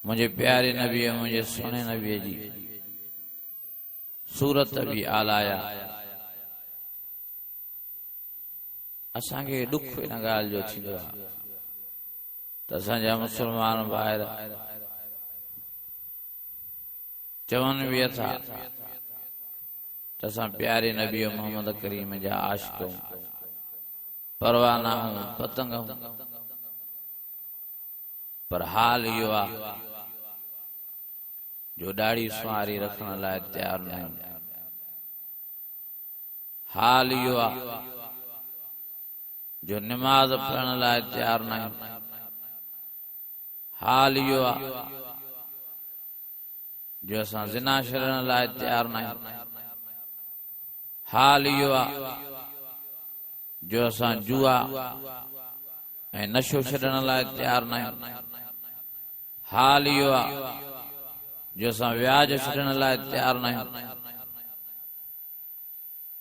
मुझे प्यारे नबी मुझे सोने नबी जी सूरत भी आलाया असांखे दुख इन ॻाल्हि जो थींदो आहे त असांजा मुस्लमान ॿाहिर चवनि बि था त असां प्यारे नबी मोहम्मद करीम जा आशिक़ आहियूं, परवाना आहियूं, पतंग आहियूं, पर हाल इहो आहे जो ॾाढ़ी सुवारी रखण लाइ तयार न आहियूं। हाल इहो आहे जो निमाज़ पढ़ण लाइ तयार न आहियूं। हाल इहो आहे जो असां ज़िना छॾण लाइ तयार न आहियूं। हाल इहो आहे जो असां जुआ ऐं नशो छॾण लाइ तयार न आहियूं। हाल इहो आहे जो असां व्याज छॾण लाइ तयार न आहियूं।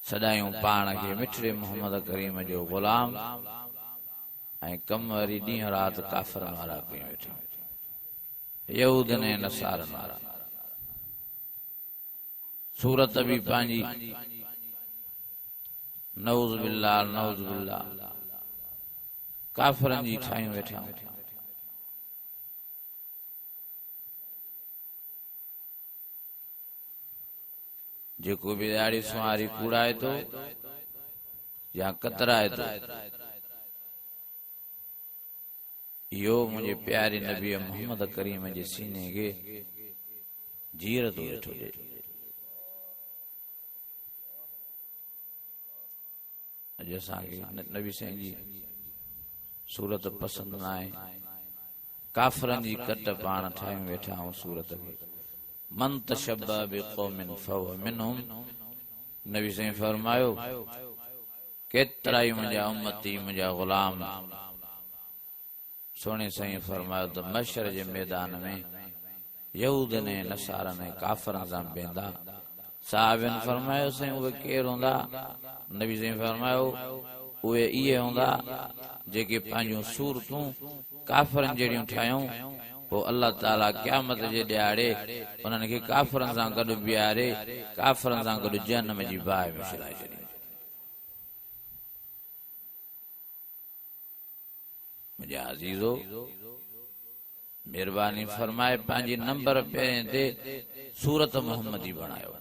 सदायूं पाण खे मिठड़े मोहम्मद करीम जो ग़ुलाम ऐं कम वरी ॾींहं राति काफ़िर वारा कयूं वेठा, यहूद ने नसारन वारा। सूरत भी पंहिंजी नऊज़ बिल्लाह नऊज़ बिल्लाह काफ़िरनि जी ठाहियूं वेठा। जेको भी ॾाढ़ी सुवारी कूड़ाए थो या कतराए थो, इहो मुंहिंजे प्यारे नबी मोहम्मद करीम जे सीने खे जीर थो वेठो ॾे। अॼु असांखे नबी साईं जी सूरत पसंदि न आहे, काफ़िरनि जी कट पाण ठाहियूं वेठा आहियूं सूरत खे। मन तशब्बह बिक़ौमिन फहुव मिनहुम, नबी साईं फरमायो केतिरा ई मुंहिंजा उम्मती मुंहिंजा ग़ुलाम, सोने साईं फरमायो त मशर जे मैदान में यहूद ने नसारा ने काफ़िरनि सां बेंदा। साहिबनि फरमायो साईं उहे केर हूंदा? नबी साईं फरमायो उहे इहे हूंदा जेके पंहिंजूं सूरतूं काफ़िरनि जहिड़ियूं ठाहियूं, पोइ अल्लाह ताला क़यामत जे ॾियारे उन्हनि खे काफ़िरनि सां गॾु बीहारे काफ़िरनि सां गॾु जहन्नम जी बाहि में छिलाए छॾींदो। मुंहिंजा अज़ीज़ो, महिरबानी फरमाए पंहिंजी नंबर पहिरें ते सूरत मोहम्मदी बणायो।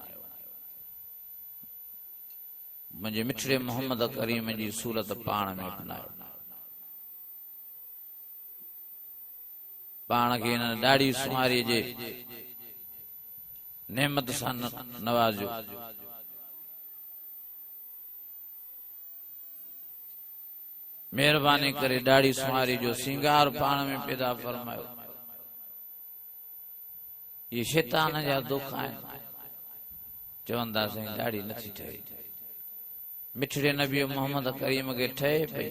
मुंहिंजे मिठड़े मोहम्मद करीम जी सूरत पाण में अपनायो। पाण खे हिन ॾाढ़ी सुवारीअ जे नेमत सां नवाज़ियो। महिरबानी करे ॾाढ़ी सुवारी जो सिंगार पाण में पैदा फरमायो। ये शैतान जा दुख आहिनि। चवंदा साईं ॾाढ़ी नथी ठहे, मिठड़े नबी मोहम्मद करीम खे ठहे पई।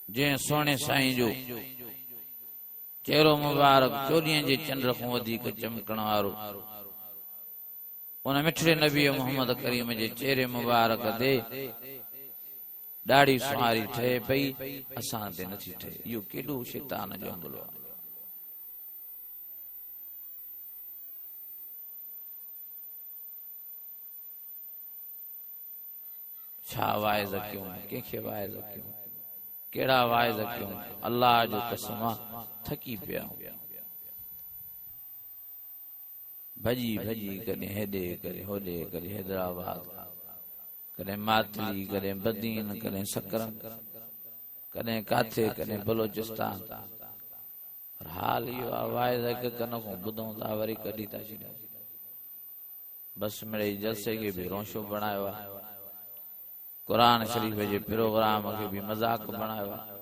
जंहिं सोने साईं जो चेहरो मुबारक 14 जे चंड खां वधीक चमकण वारो, उन मिठड़े नबी मोहम्मद करीम जे चेहरे मुबारक ते ॾाढ़ी सुवारी ठहे पई, असां ते नथी ठहे। इहो केॾो शैतान जो हमलो आहे। छा वाइज़ कयूं, कंहिंखे वाइज़ कयूं, कहिड़ा वाइज़ कयूं? अल्लाह जो कसम थकी पिया भॼी भॼी, कॾहिं हेॾे कॾहिं होॾे, कॾहिं हैदराबाद, कॾहिं मातली, कॾहिं बदीन, कॾहिं सकरन, कॾहिं काथे, कॾहिं बलोचिस्तान। पर हाल इहो आहे वाइज़ हिकु कन खां ॿुधूं था वरी कढी था छॾियूं। बस मिड़ई जलसे खे बि रोशो बणायो आहे, कुरान शरीफ जे प्रोग्राम खे भी मज़ाक बणायो आहे,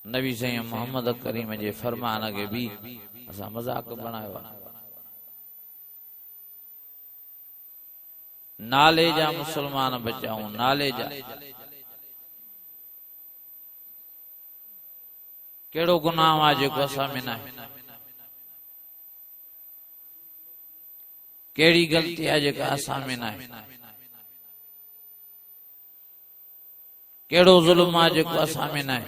नबी साईं मोहम्मद करीम जे फरमान खे भी असां मज़ाक बणायो आहे। नाले जा मुसलमान बचाऊं, नाले जा। कहिड़ो गुनाह आहे जेको असां में न आहे? कहिड़ी ग़लती आहे जेका असां में न आहे? कहिड़ो ज़ुल्म आहे जेको असां में न आहे?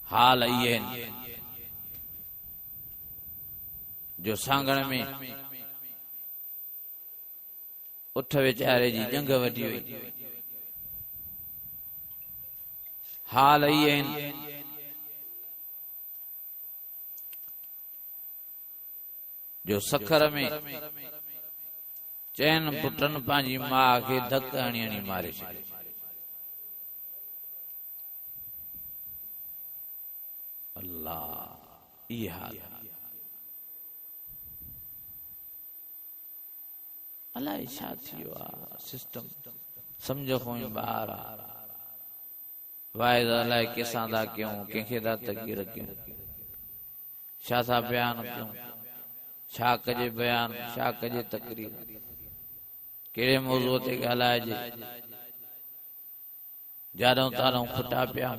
हाल ये जो सांगण में उठ वेचारे जी जंग वधी हुई। हाल ये जो सखर में चैन पुटन पांजी मां के धक हणी हणी मारे छॾे। अल्लाह ये हाल अल्लाह छा थियो आहे सिस्टम समझो कोई ॿार वाइद अलाए कंहिंसां था कयूं कंहिंखे था तकीर कयूं छा था बयान कयूं छा कजे बयान छा कजे तकरीर कहिड़े मौज़ूअ ते ॻाल्हाइजे जाॾूं तारूं खुटा पिया।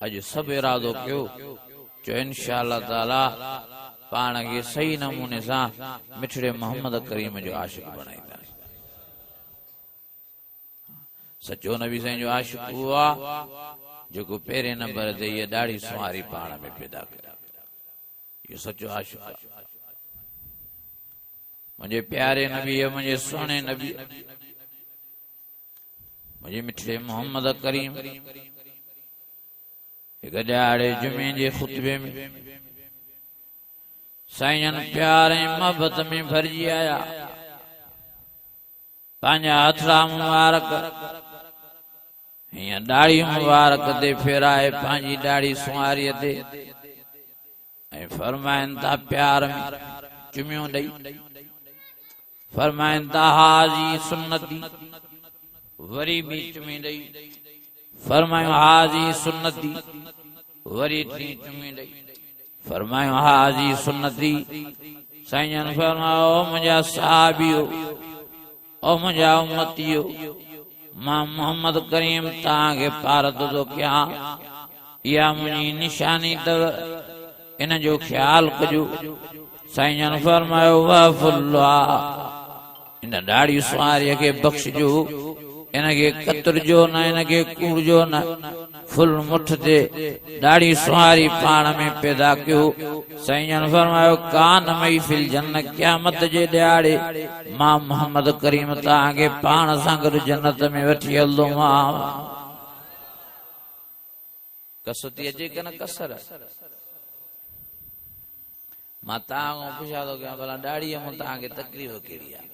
अॼु सभु इरादो कयो जो इंशा अल्लाह ताला पाण खे सही नमूने सां मिठड़े मोहम्मद करीम जो आशिक बणाईंदा। सचो नबी साईं जो आशिक हुआ जेको पहिरें नंबर ते इहा ॾाढी सुवारी पाण में पैदा करे। इहो सचो आशिक आहे। मुंहिंजे प्यारे नबी मुंहिंजे सुहिणे नबी मुंहिंजे मिठड़े मोहम्मद करीम हिकु ॾियारे जुमे जे खुतबे में साईं प्यार ऐं मोहबत में भरिजी आया। पंहिंजा हथड़ा मुबारक हीअं ॾाढ़ी मुबारक ते फेराए पंहिंजी ॾाढ़ी सुवारीअ ते ऐं फरमाइनि था प्यार में चुमियूं ॾेई फरमाइनि था हाज़ी सुन्नती वरी बि चुमी ॾेई फरमायो हाज़ी सुन्नती वरी टी चुमी ॾेई फरमायो हाज़ी सुन्नती। साईं फरमायो ओ मुंहिंजा सहाबियो ओ मुंहिंजा उम्मतियो मां मोहम्मद करीम तव्हांखे पारत थो कयां इहा मुंहिंजी निशानी अथव इन जो ख्याल कजो। साईं फरमायो वाफुल्लाह इन ॾाढ़ी सुवारीअ खे बख़्शजो इनखे कतरजो न इनखे कूड़जो न फुल मुठ ते ॾाढ़ी सुवारी पाण में पैदा कयो। साईं फरमायो कान मई फिल जन्नत क़यामत जे ॾियारे मां मोहम्मद करीम तव्हांखे पाण सां गॾु जन्नत में वठी हलंदोमांव। कसुती अचे कि न कसर मां तव्हां खां पुछा थो कयां भला ॾाढ़ीअ मूं तव्हांखे तकलीफ़ कहिड़ी आहे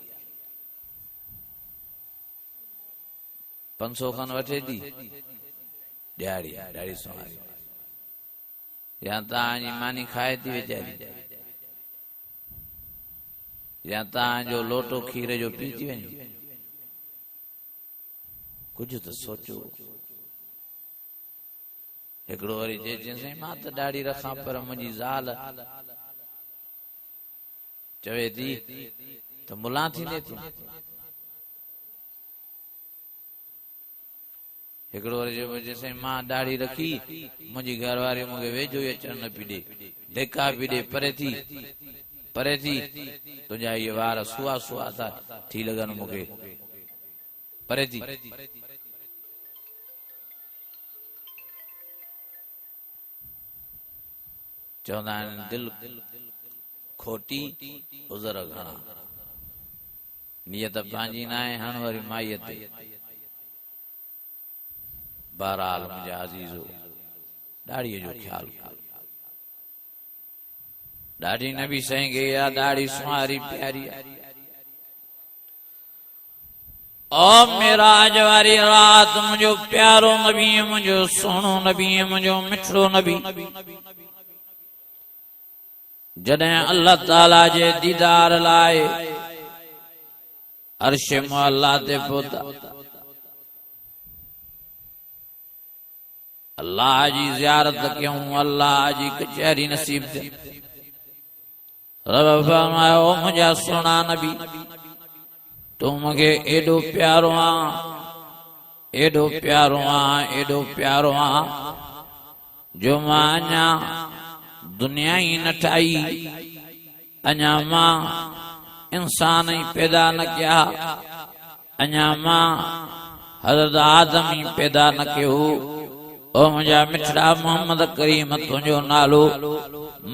500 खन वठे थी ॾियारी ॾाढ़ी सुवारी या तव्हांजी मानी खाए थी वेचारी या तव्हांजो लोटो खीर जो पी थी वञे कुझु त सोचो। हिकिड़ो वरी चए मां त ॾाढ़ी रखां पर मुंहिंजी ज़ाल चवे थी त मुला थींदे तूं। हिकिड़ो वरी चए मां ॾाढ़ी रखी मुंहिंजी घरवारी मूंखे वेझो ई अचण न पई ॾे धिका पई ॾे परे थी तुंहिंजा इहे वार सुआ सुआ था थी लॻनि मूंखे परे थी। चवंदा आहिनि दिलि खोटी उज़र घणा नियत पंहिंजी न आहे हाणे वरी माईअ ते। बहरहाल मुंहिंजा अज़ीज़ो ॾाढ़ीअ जो ख्याल ॾाढ़ी नबी साईं खे इहा ॾाढ़ी सुवारी प्यारी आहे। ओ मेराज वारी रात मुंहिंजो प्यारो नबी मुंहिंजो सुहिणो नबी मुंहिंजो मिठड़ो नबी जॾहिं अल्लाह ताला जे दीदार लाइ अर्श मुअल्ला ते पहुता अल्लाह जी ज़ियारत कयूं अल्लाह जी कचहरी नसीब थी। रब फरमायो मुंहिंजा सुहिणा नबी तूं मूंखे एॾो प्यारो आहीं एॾो प्यारो आहीं एॾो प्यारो आहीं जो मां अञा दुनिया ही न ठाही अञा मां इंसान ही पैदा न किया अञा मां हज़रत आदम ही पैदा न कयो ओ मुझा मिठड़ा मोहम्मद करीम तुझो नालो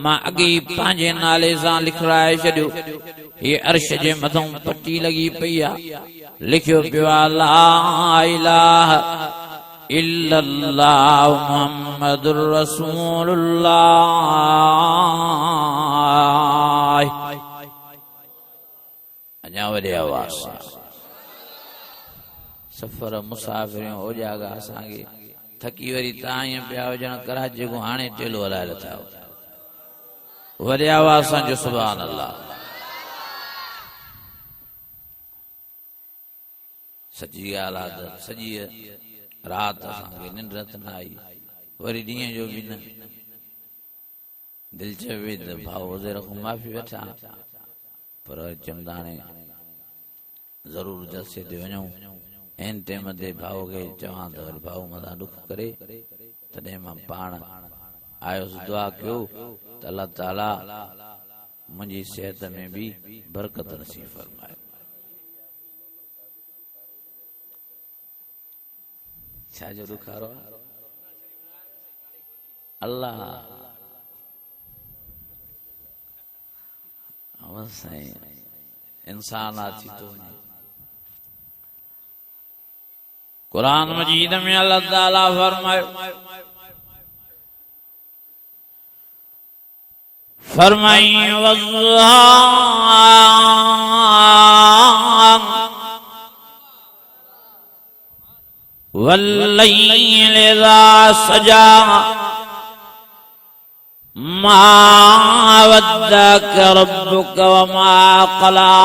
मां अगी पांजे नाले सां लिखराए छडियो ये अर्श जे मथों पट्टी लगी पई आ लिखियो पियो ला इलाहा इल्लल्लाह मुहम्मदुर रसूलुल्लाह। अञा वॾे आवाज़ सां सफ़र मुसाफ़िर हो जागा असांखे थकी वरी ताईं पिया हुजण कराची को हाणे टेलो हलाए लथा वॾे आवाज़ सां जो सुभान अल्लाह। सची ॻाल्हि आहे त सॼी राति असांखे निंड न आई वरी ॾींहं जो बि न दिलि चवे त भाउ वज़ीर खां माफ़ी वठां पर चवंदा हाणे ज़रूरु जलसे ते वञूं एन टाइम ते भाउ खे चवां त वरी भाउ मथां ॾुख करे तॾहिं मां पाण आयुसि दुआ कयो त अलाह ताला मुंहिंजी सिहत में बि बरकत नसीब फरमाए। छा जो ॾुखारो अल्लाह इंसान थी तो कुरान मजीद में अल्लाह ताला फरमाई वल्लैल इज़ा सजा मा वद्दक रब्बुक वमा क़ला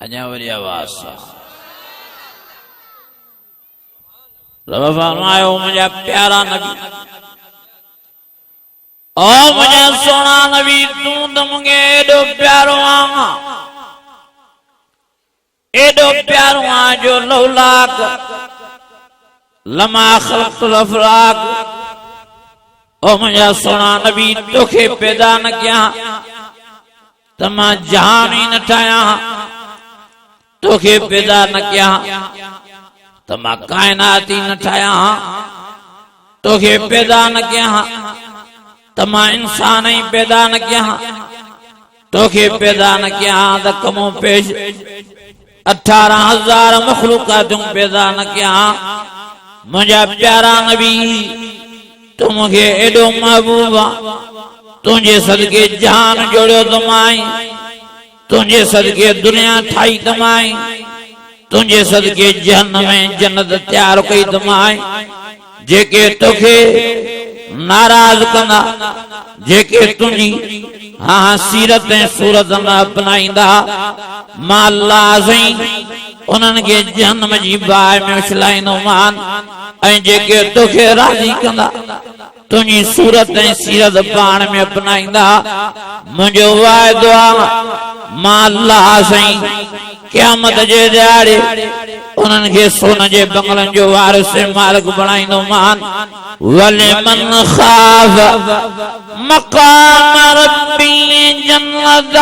अञा वरी आवाज़ रब फरमायो मुंहिंजा प्यारा नबी ओ मुझे सोना नबी तू तो मुझे एडो प्यारो आ जो लौलाक लमा खलक़तुल अफलाक। ओ मुझे सोना नबी तोखे पैदा न किया त मां जहान ही न ठाया तोखे पैदा न किया त मां कायनात ही न ठाया तोखे पैदा न किया तमा इंसान ही पैदा न किया तोखे पैदा न किया त कमो पेश 18,000 मखलूकातूं पैदा न किया मुझा प्यारा नबी तू मुझे एडो महबूब तुझे सदके जान जोड़ो तमाई तुझे सदके दुनिया ठाई तमाई तुझे सदके जहन्नम में जन्नत तैयार कई तमाई जेके तोखे नाराज कंदा जेके तुझी हाँ सीरत ऐं सूरत न अपनाईंदा मां लाज़ी उन्हनि खे जहन्नम जी बाहि में उछलाईंदोमान ऐं जेके तोखे राज़ी कंदा तुझी सूरत ऐं सीरत पाण में अपनाईंदा मुंहिंजो वाइदो आहे मां लाज़ी क़यामत जे ॾियारे उन्हनि खे सोन जे बंगलनि जो वारिस मालिक बणाईंदोमान। वलिमन खाफ मकाम रब्बी जन्नतान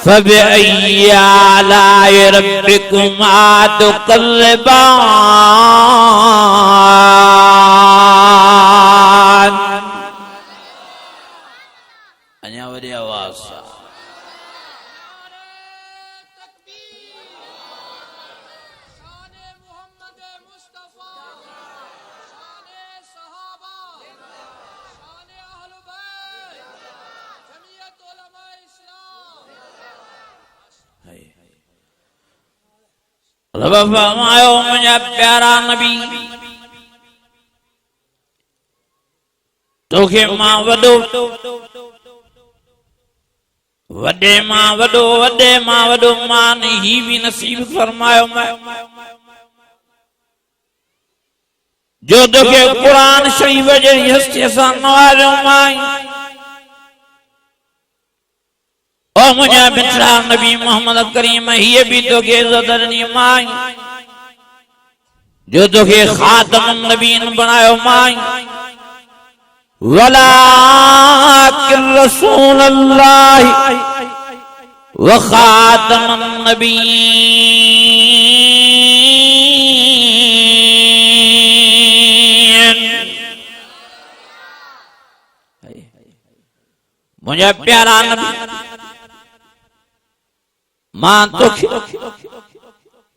फबिअय्यि आलाइ रब्बिकुमा तुकज़्ज़िबान। अञा वरी आवाज़ रब फरमायो मुझा प्यारा नबी तोखे मां वॾो वॾे मां वॾो मान ही भी नसीब फरमायो जो तोखे कुरान शरीफ जे हस्ती सां नवाज़ो माई। ओ मुझा मिठड़ा नबी मोहम्मद करीम ही भी तोखे इज्जत ॾिनी माई जो तोखे खातमुन नबीन बनायो माई वलाकिन रसूलुल्लाह व खातमुन नबीय्यीन। मुझे प्यारा नबी मां तो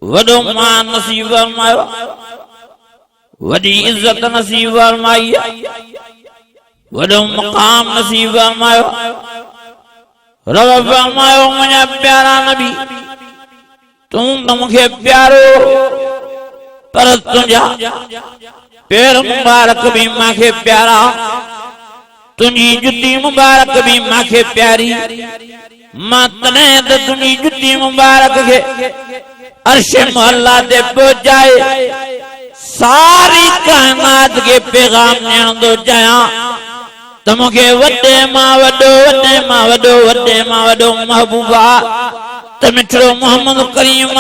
वडो मां नसीब फरमायो, वडी इज्जत नसीब फरमाई, वडो मकाम नसीब फरमायो। रब फरमायो मुझे प्यारा नबी तू तो मुझे प्यारो, पर तुझा पैर मुबारक भी माखे प्यारा, तुझी जुती मुबारक भी माखे प्यारी। मां तने तो तुझी जुती मुबारक के अर्श मोहल्ला दे पहुंचाए, सारी कायनात के पैगाम ॾियण थो चाहियां त मूंखे वॾे मां वॾो, वॾे मां वॾो, वॾे मां वॾो महबूबा त मिठड़ो मोहम्मद करीम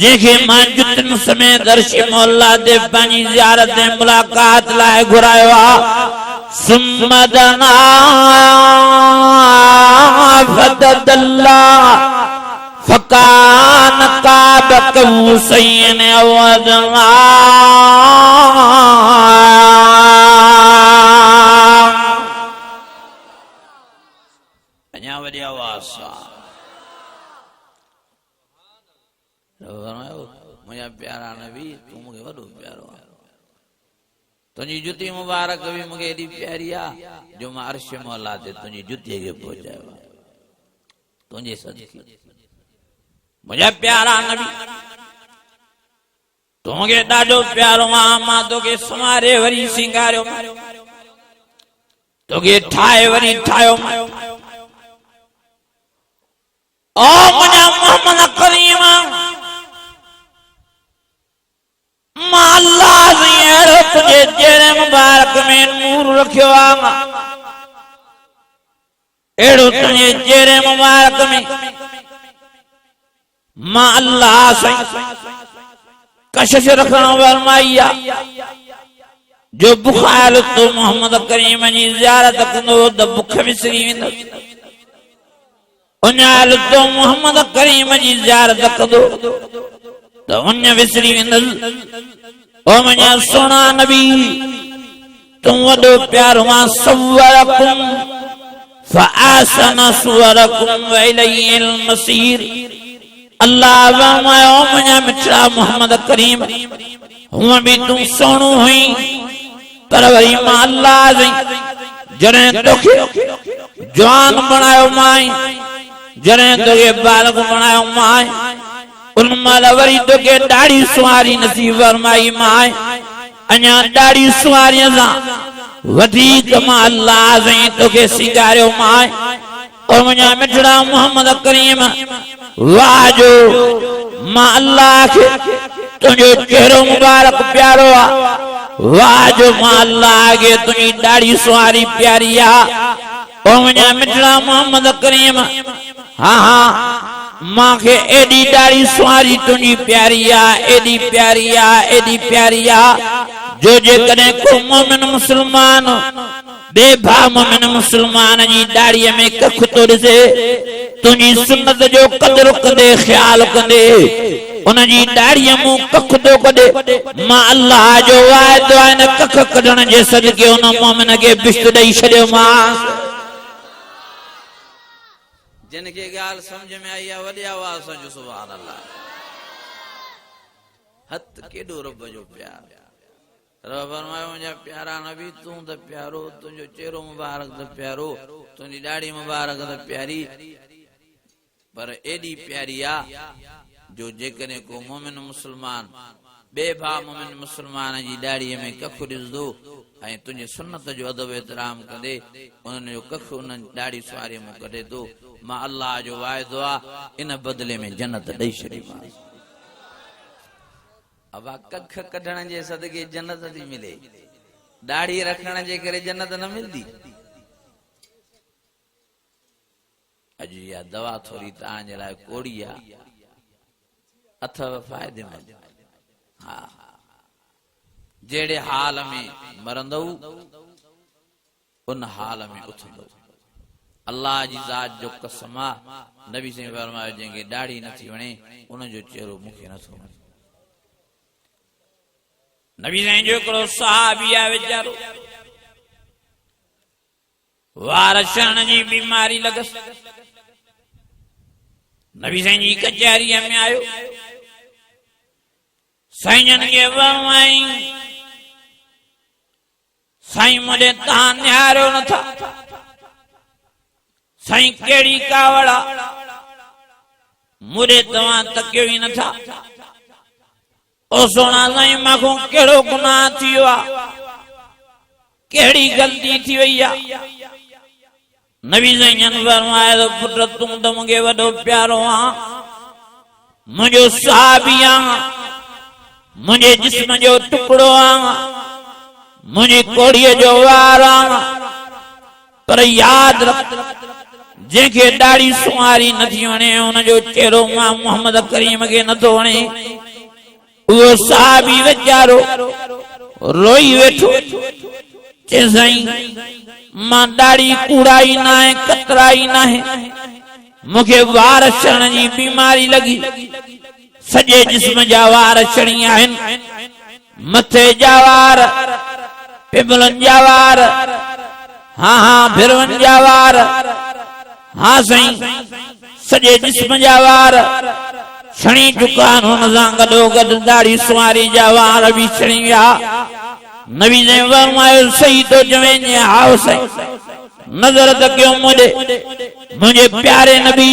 जंहिंखे मां जुतियुनि समेत अर्श मोहल्ला दे पंहिंजी ज़ियारत ऐं मुलाक़ात लाइ घुरायो आहे। सुम्मा दना फतदल्ला फकान काब कौसैन औ अदना। अञा वॾी आवाज़ सां मुंहिंजा प्यारा नबी तू मूंखे वॾो प्यारो आहे, तुंहिंजी जुती मुबारक भी मूंखे एॾी प्यारी आहे जो मां अर्श मौला ते तुंहिंजी जुतीअ खे पहुचायो आहे तुंहिंजे सदके। मुंहिंजा प्यारा नबी तू मूंखे ॾाढो प्यारो आहे, मां तोखे संवारे वरी सिंगारियो, तोखे ठाहे वरी ठाहियो। ओ मुंहिंजा मोहम्मद करीम मां अल्लाह से अहिड़ो तुंहिंजे चेहरे मुबारक में नूर रखियो आहे, अहिड़ो तुंहिंजे चेहरे मुबारक में मां अल्लाह से कशिश रखण फरमाई आहे जो बुखार तो मोहम्मद करीम जी ज़ियारत कंदो त बुख विसरी वेंदो, उन्याल तो मोहम्मद करीम जी ज़ियारत कंदो त उन विसरी वेंदुसि। ओ मुंहिंजा सोना नबी तू वॾो प्यारो मां सव्वरकुम फअहसन सुवरकुम व इलैहिल मसीर। अल्लाह फरमायो मुंहिंजा मिठड़ा मोहम्मद करीम हूअं बि तूं सोणो हुई, पर वरी मां अल्लाह जी जॾहिं तोखे जवान बणायो मां, जॾहिं तोखे बालक बणायो मां, उन महिल वरी तोखे ॾाढी सुवारी नसीब फरमाई मां, अञा ॾाढी सुवारीअ सां वधीक मां अल्लाह साईं तोखे सिंगारियो मां। और मुंहिंजा मिठड़ा मोहम्मद करीम वाह जो मां अल्लाह खे तुंहिंजो चेहरो मुबारक प्यारो आहे, वाह जो मां अल्लाह खे तुंहिंजी ॾाढी सुवारी प्यारी आहे। और मुंहिंजा मिठड़ा मोहम्मद करीम हाँ हाँ मां खे एडी ॾाढी सुवारी तुंहिंजी प्यारी आहे, एडी प्यारी आहे, एडी प्यारी आहे जो जेकॾहिं को मोमिन मुस्लमान बेभा मोमिन मुस्लमान जी ॾाड़ीअ में कख तो ॾिसे, तुंहिंजी सुन्नत जो क़दुरु कंदे ख़्याल कंदे उन जी ॾाड़ीअ मूं कख थो कढे, मां अल्लाह जो वाइदो आहे न कख कढण जे सदके उन मोमिन खे बिश्त ॾेई छॾियो मां। जिनके ॻाल्हि समझ में आई आहे वॾी आवाज़ सां जो सुभान अल्लाह। हथ केॾो रब जो प्यार, रब फरमायो मुंहिंजा प्यारा नबी तूं त प्यारो, तुंहिंजो चेहरो मुबारक त प्यारो, तुंहिंजी ॾाढ़ी मुबारक त प्यारी, पर एॾी प्यारी आहे जो जेकॾहिं को मोमिन मुस्लमान बेभा मोमिन मुस्लमान जी ॾाड़ीअ में कख ॾिसंदो ऐं तुंहिंजे सुन्नत जो अदब एतिराम कंदे उन्हनि जो कख उन ॾाढ़ी सुवारीअ मूं कढे थो, मां अल्लाह जो वाइदो आहे इन बदिले में जन्नत ॾेई छॾीमांसि। अब कख कढण जे सदके जन्नत थी मिले, दाढ़ी रखण जे करे जन्नत न मिलदी। अॼु इहा दवा थोरी तव्हांजे लाइ कोड़ी आहे, अथव फ़ाइदेमंद। हा जहिड़े हाल में मरंदव उन हाल में उथंदो अल्लाह जी ज़ात जो कसम आ नबी से फरमायो जंहिंखे दाढ़ी नथी वणे उन जो चेहरो मूंखे नथो वणे नबी साईं जो हिकिड़ो सहाबी आहे वीचारो वार छणण जी बीमारी लॻसि नबी साईं जी कचहरीअ में आयो साईं खे फरमाई साईं मुझे तहां निहारियो नथा साईं कहिड़ी कावड़ आ मुझे तव्हां तकियो ई नथा ओ सोना साईं मां कहिड़ो गुनाह थियो आ कहिड़ी ग़लती थी वई आ नबी साईं फरमायो पुट तूं त मूंखे वॾो प्यारो आ मुंहिंजो सहाबी आ मुझे जिस्म जो टुकड़ो आ मुझे कोड़ीअ जो वार आ पर याद रख जंहिंखे दाढ़ी सुवारी नथी वणे उन जो चेहरो मां मोहम्मद करीम खे नथो वणे उहो सहाबी वीचारो रोई वेठो चए साईं मां दाढ़ी कूड़ाई न आहे कतराई न आहे मूंखे वार छणण जी बीमारी लगी सॼे जिस्म जा वार छणी आहिनि मथे जा वार पिबलनि जा वार हाँ भिरवनि जा वार हाँ साईं सॼे जिस्म जा वार छणी चुका आहिनि हुन सां गॾो दाढ़ी सुवारी जा वार बि छणी विया नबी ने फरमायो सही तो चवें हाओ साईं नज़र त कयो मुझे प्यारे नबी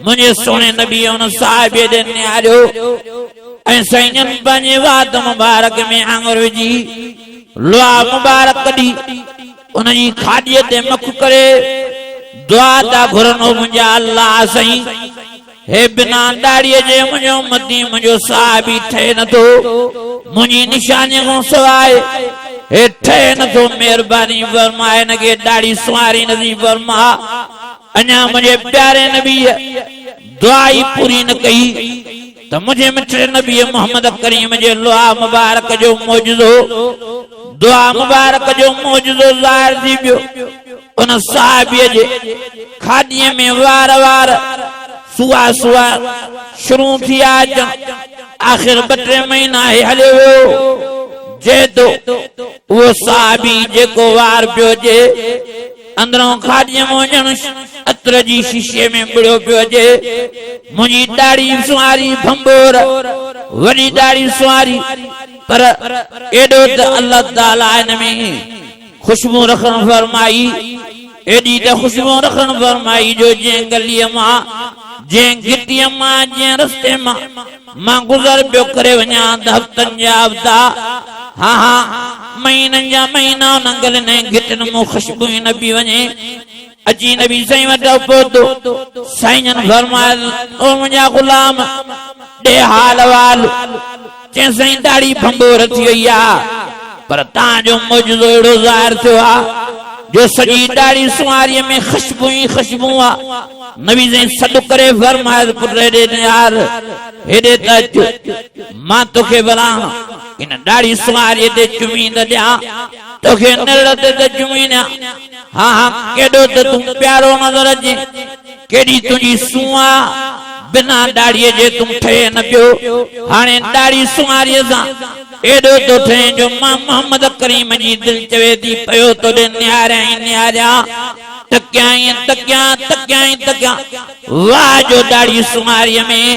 मुझे सोने नबी उन साहिब ॾे निहारियो ऐं साईं पंहिंजे वात मुबारक में आङुर विझी लोहा मुबारक कढी उन जी खाॾीअ ते मख करे दुआ था घुरनो मुंहिंजा अल्लाह साईं हे बिना दाढ़ीअ जे मुंहिंजो मती मुंहिंजो साहिबी ठहे नथो मुंहिंजी निशानीअ खां सवाइ हे ठहे नथो महिरबानी फरमा हिन खे दाढ़ी सुवारी नथी फरमा अञा मुंहिंजे प्यारे नबीअ दुआ ई पूरी न कई त मुंहिंजे मिठड़े नबी मोहम्मद करीम जे लोहा मुबारक जो मौजूदो दुआ मुबारक जो मौजूदो ज़ाहिर थी वियो उन साहिबीअ जे खाॾीअ में वार वार सुआ सुआ शुरू थी अचनि आख़िर 2-3 महीना हलियो वियो जे तो उहो साहिबी जेको वार पियो जे अंदरों खाॾीअ में वञण अत्र जी शीशे में बुड़ियो पियो अचे मुंहिंजी दाढ़ी सुवारी भंबोर वॾी दाढ़ी सुवारी पर एॾो त अल्लाह ताला हिन में खुशबू रखण फरमाई एॾी त खुशबू रखण फरमाई जो जंहिं गलीअ मां जंहिं गिटीअ मां जंहिं रस्ते मां गुज़र पियो करे वञा त हफ़्तनि जा हफ़्ता हाँ महीननि जा महीना उन गलियुनि गिटियुनि मां खुशबू ई न पई वञे अची नबी साईं वटि पहुतो साईं फरमायो ओ मुंहिंजा गुलाम ॾे हाल वाल चई साईं दाढ़ी भंबोर थी वई आहे पर तव्हांजो मौजूदो अहिड़ो ज़ाहिर थियो आहे जो सॼी दाढ़ी सुवारीअ में खुशबू ई खुशबू आहे नबी साईं सॾु करे फरमायो पुट हेॾे यार हेॾे त अच मां तोखे भला इन दाढ़ी सुवारीअ ते चुमी त ॾियां तोखे निड़ ते त चुमी ॾियां हाँ केॾो त तूं प्यारो नज़र अचे केॾी तुंहिंजी सूंह बिना दाढ़ीअ जे तूं ठहे न पियो हाणे दाढ़ी सुवारीअ सां एॾो तो ठहे जो मां मोहम्मद करीम जी दिलि चवे थी पियो तोॾे निहारियां ई निहारियां तकियां वाह जो दाढ़ी सुवारीअ में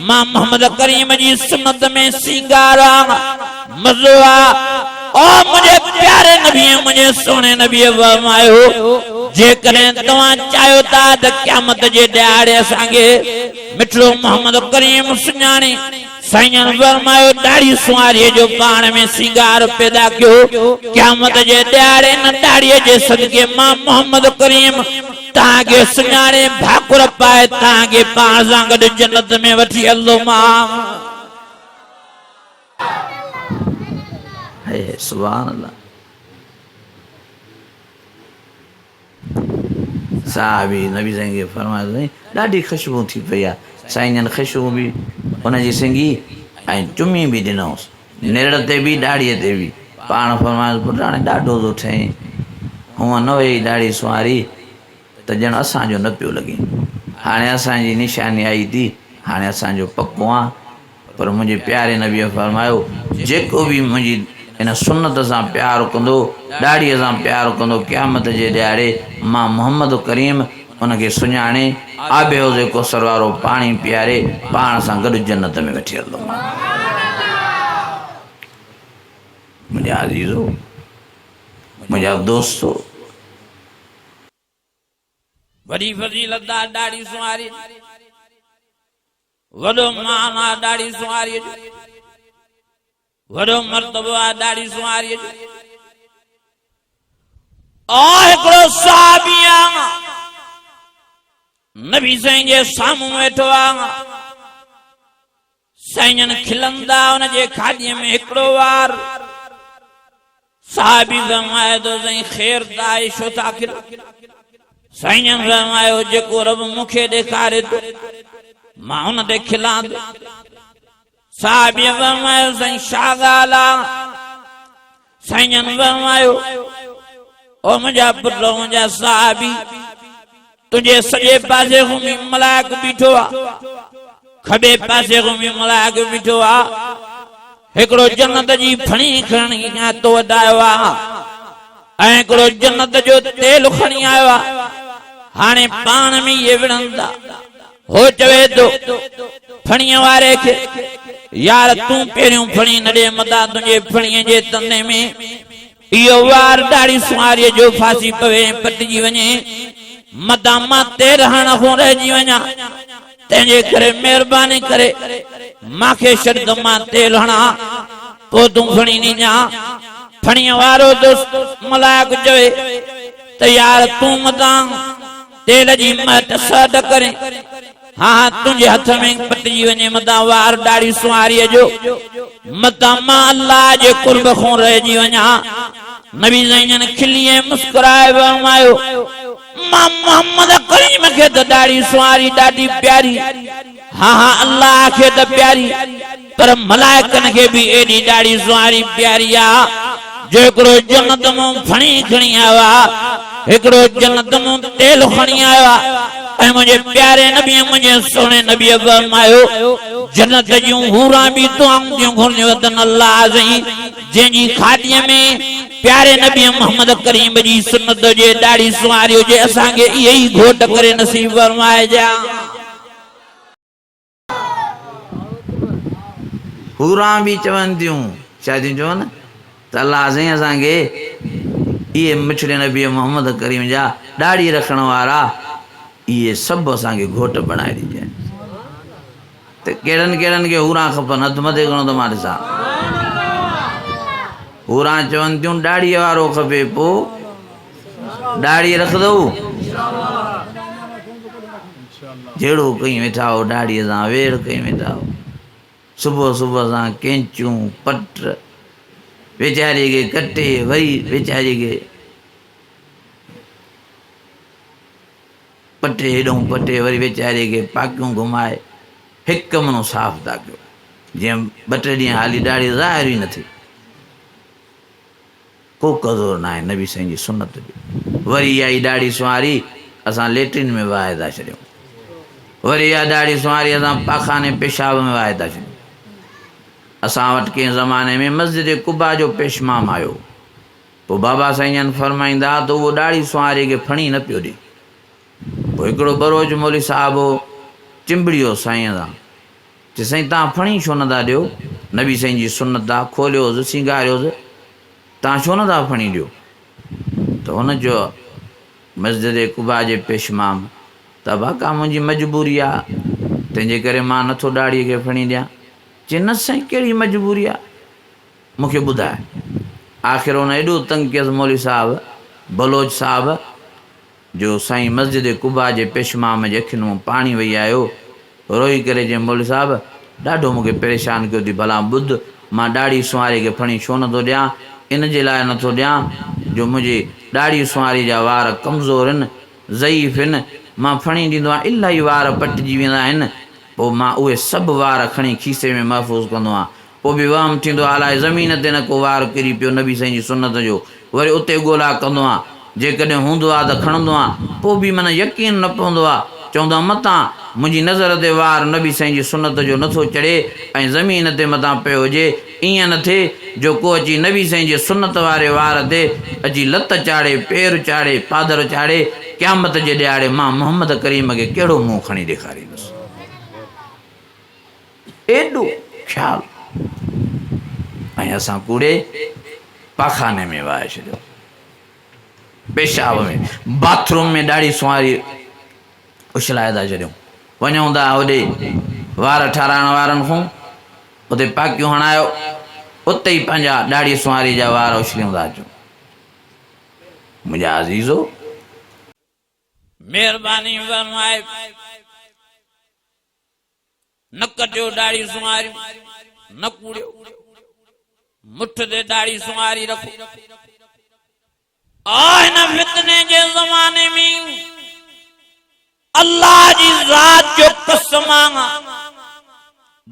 मां मोहम्मद करीम जी सुन्नत में सिंगार मज़ो आहे ओ मुझे प्यारे नबी मुझे सोने नबी फरमायो जेकॾहिं तव्हां चाहियो था त क़यामत जे ॾियारे असांखे मिठड़ो मोहम्मद करीम सुञाणे साईं फरमायो दाढ़ी सुवारीअ जो पाण में सिंगार पैदा कयो क़यामत जे ॾियारे न दाढ़ीअ जे सदके मां मोहम्मद करीम तव्हांखे सुञाणे भाकुर पाए तव्हांखे पाण सां गॾु जन्नत में वठी हलंदो मां सुभान अल्लाह साहिबी नबी साईं खे फरमायो ॾाढी खुशबू थी पई आहे साईं खुशबू बि हुनजी सिंगी ऐं चुमी बि ॾिनोसि निड़ ते बि दाढ़ीअ ते बि पाण फरमायो पुट हाणे ॾाढो थो ठहे हूअं न वई ॾाढ़ी सुवारी त ॼण असांजो न पियो लॻे। हाणे असांजी निशानी आई थी, हाणे असांजो पको आहे। पर मुंहिंजे प्यारे नबीअ फरमायो जेको बि मुंहिंजी इन सुन्नत सां प्यारु कंदो, ॾाढ़ीअ सां प्यारु कंदो, क़यामत जे ॾियारे मां मोहम्मद करीम उनखे सुञाणे आबे हौज़े कौसर वारो पाणी पीआरे पाण सां गॾु जन्नत में वठी हलंदो। मुंहिंजा अज़ीज़ो, मुंहिंजा दोस्तो, वॾी फज़ीलत आहे ॾाढ़ी सुवारी, वॾो मान आहे ॾाढ़ी सुवारीअ जो, वॾो मर्तबो आहे ॾाढ़ी सुवारीअ जो। हिकिड़ो सहाबी आहे नबी साईं जे साम्हूं वेठो आहे, साईं खिलंदा उनजे खाॼीअ में हिकिड़ो वार। सहाबी फरमाए थो साईं ख़ैर त आहे छो था खिलो? साईं फरमायो जेको रब मूंखे ॾेखारे थो मां हुन ते खिलां थो। सहाबी फरमायो साईं छा ॻाल्हि आहे? साईं फरमायो ओ मुंहिंजा पुट, मुंहिंजा सहाबी, तुंहिंजे सॼे पासे घुमी मलाइक बीठो आहे, खॿे पासे घुमी मलाइक बीठो आहे। हिकिड़ो जन्नत जी फणी खणी तो वधायो आहे ऐं हिकिड़ो जन्नत जो तेल खणी आयो आहे। हाणे पाण में इहे विढ़ंदा। हो चवे थो फणीअ वारे खे यार तूं पहिरियों फणी न ॾे, मता तुंहिंजे फणीअ जे तने में इहो वार ॾाढ़ी सुवारीअ जो फासी पवे, पटिजी वञे, मता मां तेल हणण खां रहिजी वञा। तंहिंजे करे महिरबानी करे मांखे छॾ त मां तेल हणा, पोइ तूं फणी ॾिजां। फणीअ वारो दोस्त मलाइक चवे त यार तूं मता तेल जी महट सड करे, हाँ तुंहिंजे हथ में पटिजी वञे, मता वार ॾाढ़ी सुवारीअ जो, मता मां अल्लाह जे कुर्ब खां रहिजी वञा। नबी साईं खिली ऐं मुस्कुराए फरमायो मां मोहम्मद करीम खे त ॾाढ़ी सुवारी ॾाढी प्यारी, हाँ अल्लाह खे त प्यारी, पर मलाइकनि खे बि एॾी ॾाढ़ी सुवारी प्यारी आहे जो हिकिड़ो जन्नत मां फणी खणी आयो आहे, हिकिड़ो जन्नत मां तेल खणी आयो आहे। ऐं मुंहिंजे प्यारे नबी, मुंहिंजे सोने नबी फरमायो जन्नत जूं हूरां बि दुआऊं थियूं घुरनियूं अथनि अल्लाह साईं, जंहिंजी खादीअ में प्यारे नबी मोहम्मद करीम जी सुन्नत जे ॾाढ़ी सुवारी हुजे। असांखे इहे ई घोट करे नसीब फरमाए जा। हूरां बि चवनि थियूं, छा थियूं चवनि त अल्लाह साईं असांखे इहे मिठड़े नबी मोहम्मद करीम जा ॾाढ़ी रखण वारा इहे सभु असांखे घोट बणाए ॾिजाए। त कहिड़नि कहिड़नि खे हूरां खपनि, हथु मथे खणो त मां ॾिसां। हूरां चवनि थियूं ॾाढ़ीअ वारो खपे, पोइ ॾाढ़ी रखंदव जहिड़ो कई वेठा हो, ॾाढ़ीअ सां वेड़ कई वेठा हो, सुबुह सुबुह सां कैंचूं पट वेचारे खे कटे, वरी वेचारे खे पटे, हेॾो पटे, वरी वेचारे खे पाकियूं घुमाए हिकु मनो साफ़ था कयो, जीअं ॿ टे ॾींहं हाली ॾाढ़ी ज़ाहिर ई न थिए। को कदुरु न आहे नबी साईं जी सुन्नत जो। वरी इहा ई ॾाढ़ी सुवारी असां लेट्रिन में वहाए था छॾियूं, वरी इहा ॾाढ़ी सुवारी असां पाखाने पेशाब में वहाए था छॾियूं। असां वटि कंहिं ज़माने में मस्जिद कुबा जो पेशमाम आयो, पोइ बाबा साईं फरमाईंदा त उहो ॾाढ़ी सुवारी खे फणी न पियो ॾे। पोइ हिकिड़ो बरोज मौली साहिबु चिंबड़ियो साईं सां, चई साईं तव्हां फणी छो नथा ॾियो? नबी साईं जी सुन्नत आहे, खोलियोसि सिंगारियोसि, तव्हां छो नथा फणी ॾियो? त हुन जो मस्जिद कुबा जे पेशमाम त बाक़ा मुंहिंजी मजबूरी आहे, तंहिंजे करे मां नथो ॾाढ़ीअ खे फणी ॾियां। चई न साईं कहिड़ी मजबूरी आहे, मूंखे ॿुधाए। आख़िर हुन एॾो तंग कयसि मौली साहिबु बलोच साहिबु जो साईं मस्जिद कुबा जे पेशमाम जे अखियुनि मां पाणी वेई आयो, रोई करे चई मौली साहिबु ॾाढो मूंखे परेशान कयो थी, भला ॿुध मां ॾाढ़ी सुवारी खे फणी छो नथो ॾियां? इन जे लाइ नथो ॾियां जो मुंहिंजी ॾाढ़ी सुवारी जा वार कमज़ोर आहिनि, ज़ईफ़ आहिनि, मां फणी ॾींदो आहियां इलाही वार पटिजी वेंदा आहिनि, पोइ मां उहे सभु वार खणी खीसे में महफ़ूज़ कंदो आहियां, पोइ बि वहम थींदो आहे अलाए ज़मीन ते न को वार किरी पियो नबी साईं जी सुन्नत जो, वरी उते ॻोल्हा कंदो आहियां, जेकॾहिं हूंदो आहे त खणंदो आहियां पोइ बि माना यकीन न पवंदो आहे चवंदो आहे मतां मुंहिंजी नज़र ते वार नबी साईं जी सुनत जो नथो चढ़े ऐं ज़मीन ते मथां पियो हुजे ईअं न थिए जो को अची नबी साईं जे सुनत वारे वार ते अची लत चाढ़े पेर चाढ़े पादर चाढ़े क़यामत जे ॾियारे मां मोहम्मद करीम खे कहिड़ो मुंहुं खणी ॾेखारींदुसि एॾो ख़्यालु ऐं असां कूड़े पाखाने में वाहे छॾियो पेशाब में बाथरूम में ॾाढी सुवारी उछलाए था छॾियूं वञूं था होॾे वार ठाराइण वारनि खां उते पाकियूं हणायो उते ई पंहिंजा ॾाढी सुवारी जा वार उछलियूं था अचूं मुंहिंजा अज़ीज़ो मेहरबानी फरमाए न कटियो ॾाढ़ी सुवारी न कूड़ियो मुठ ते ॾाढ़ी सुवारी रखो हिन फितने जे ज़माने में अल्लाह जी ज़ात जो कसम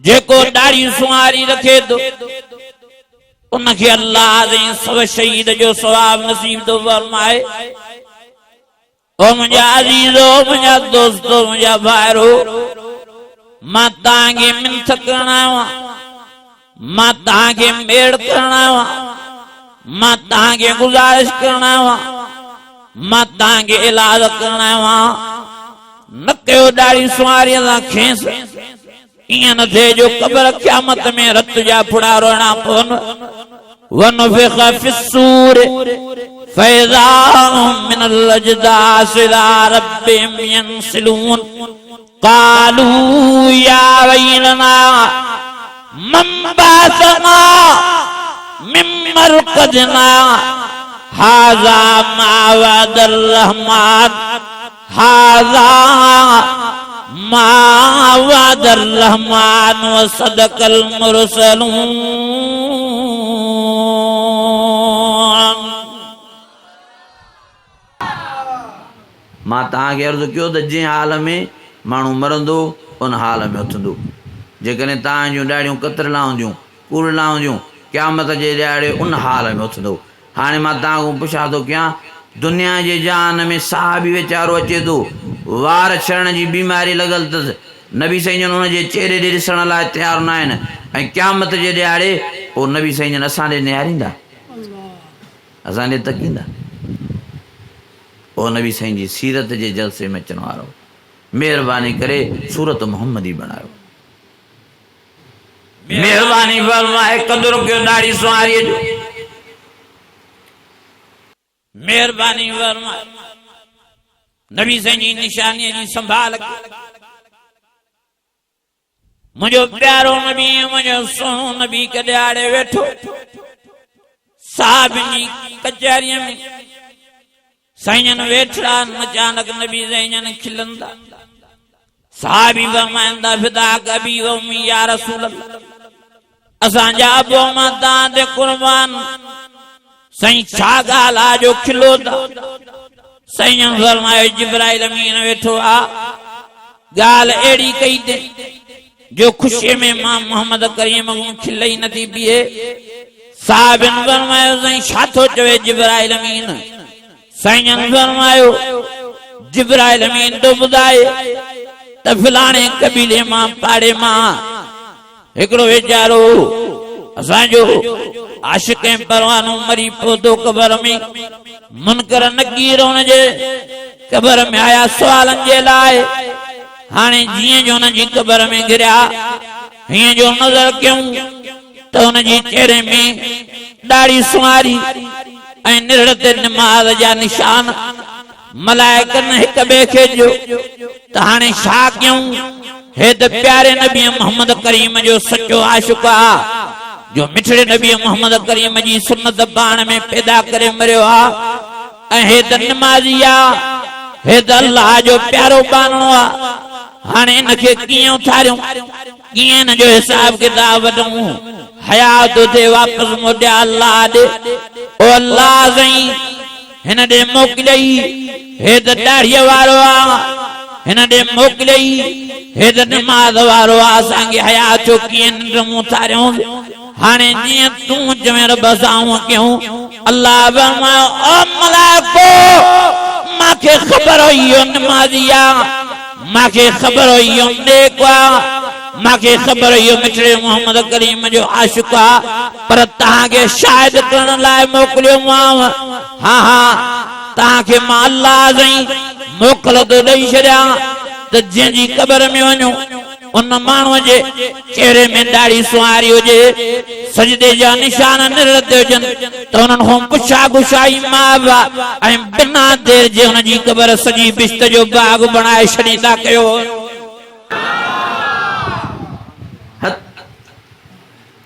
जेको ॾाढ़ी सुवारी रखे थो उनखे अल्लाह जे सब शहीद जो सवाब नसीब थो फरमाए ओ मुंहिंजा अज़ीज़ो मुंहिंजा दोस्तो मुंहिंजा भाइरो मां तव्हांखे मिंथ करणा मां तव्हांखे मेड़ करणा मां तव्हांखे गुज़ारिश करणा मां तव्हांखे इलाज करणा न कयो ॾाढ़ी सुवारीअ सां खेस ईअं न थिए जो क़ब्र क़यामत में रत जा फुड़ा रोइणा पवनि वनुफ़िख़ फ़िस्सूर फ़इज़ा हुम मिनल अजदास इला रब्बिहिम यंसिलून क़ालू या वैलना मन बअसना मिन मरक़दिना हाज़ा मा वअदर रहमान हाज़ा मा वअदर रहमान व सदक़ल मुरसलून मां तव्हांखे अर्ज़ु कयो त जंहिं हाल में माण्हू मरंदो उन हाल में उथंदो जेकॾहिं तव्हांजूं ॾाढ़ियूं कतरला हूंदियूं कुरला हूंदियूं क़यामत जे ॾियारे उन हाल में उथंदो हाणे मां तव्हां पुछा थो कयां दुनिया जे जहान में साह बि वीचारो अचे थो वार छॾण जी बीमारी लॻल अथसि नबी साईं जन हुनजे चेहरे ॾे ॾिसण लाइ तयारु न आहिनि ऐं क़यामत जे ॾियारे पोइ नबी साईं जन असां ॾे निहारींदा असां ॾे तकींदा ओ नबी साईं जी सीरत जे जलसे में अचण वारो महिरबानी करे सूरत मोहम्मद ई बणायो मेहरबानी फरमाए कदुर कयो ॾाढ़ी सुवारीअ जो मेहरबानी फरमाए नबी साईं जी निशानीअ जी संभाल मुंहिंजो प्यारो नबी मुंहिंजो सुहिणो नबी कॾहिं आड़े वेठो साहिब जी कचहरीअ में साईं वेठा अचानक नबी साईं खिलंदा साहिबी फरमाईंदा फिदाक अबी व उम्मी या रसूल अल्लाह असांजा अबो मां तव्हां ते कुर्बान साईं छा ॻाल्हि आहे जो खिलो था साईं फरमायो जिब्राइल अमीन वेठो आहे ॻाल्हि अहिड़ी कई ते जो ख़ुशीअ में मां मोहम्मद करीम खिलई नथी बीहे साहिबन फरमायो साईं छा थो चवे जिब्राइल अमीन साईं फरमायो जिब्राइल अमीन तो ॿुधाए त फलाणे कबीले मां पाड़े मां हिकिड़ो वीचारो असांजो आशिक़ परवानो मरी पहुतो क़बर में मुनकर नकीर हुनजे क़बर में आया सुवालनि जे लाइ हाणे जीअं जो हुनजी क़बर में घिरिया हीअं जो नज़र कयूं त हुनजे चेहरे में ॾाढ़ी सुवारी ऐं निरड़ ते नमाज़ जा निशान मलाइकनि हिक ॿिए खे जो त हाणे छा कयूं हे त प्यारे नबी मोहम्मद करीम जो सचो आशिक़ आहे जो मिठड़े नबी मोहम्मद करीम जी सुन्नत पाण में पैदा करे मरियो आहे ऐं हे त नमाज़ी आहे हे त अल्लाह जो प्यारो बाणो आहे हाणे इनखे कीअं उथारियूं कीअं इन जो हिसाब किताब वठूं हयात ते वापसि मोटिया अल्लाह ॾे ओ अल्लाह साईं हिन ॾे मोकिलियई हे त ॾाढ़ीअ वारो आहे हिन ॾे मोकिलियई हे त नमाज़ वारो आहे असांखे हयात जो कीअं निंड मूं उथारियूं हाणे जीअं तूं चवे रब सां कयूं अल्लाह फरमायो ओ मलाइको खबर हुई नमाजिया माके खबर हुई नेकवा माके खबर हुई मिठड़े मोहम्मद करीम जो आशिका पर ताके शायद करण लाए मोकलियो मां हां हां ताके मां अल्लाह जई मोकल तो दई छड़िया त जी कबर में वणो उन मानव जे चेहरे में दाढ़ी सुवारी हुजे सजदे जा निशान निरत हुजन तो उन्हनि खां पुछा गुछाई मां ऐं बिना देर जे उन जी कबर सजी बिश्त जो बाग बनाए छॾींदा कयो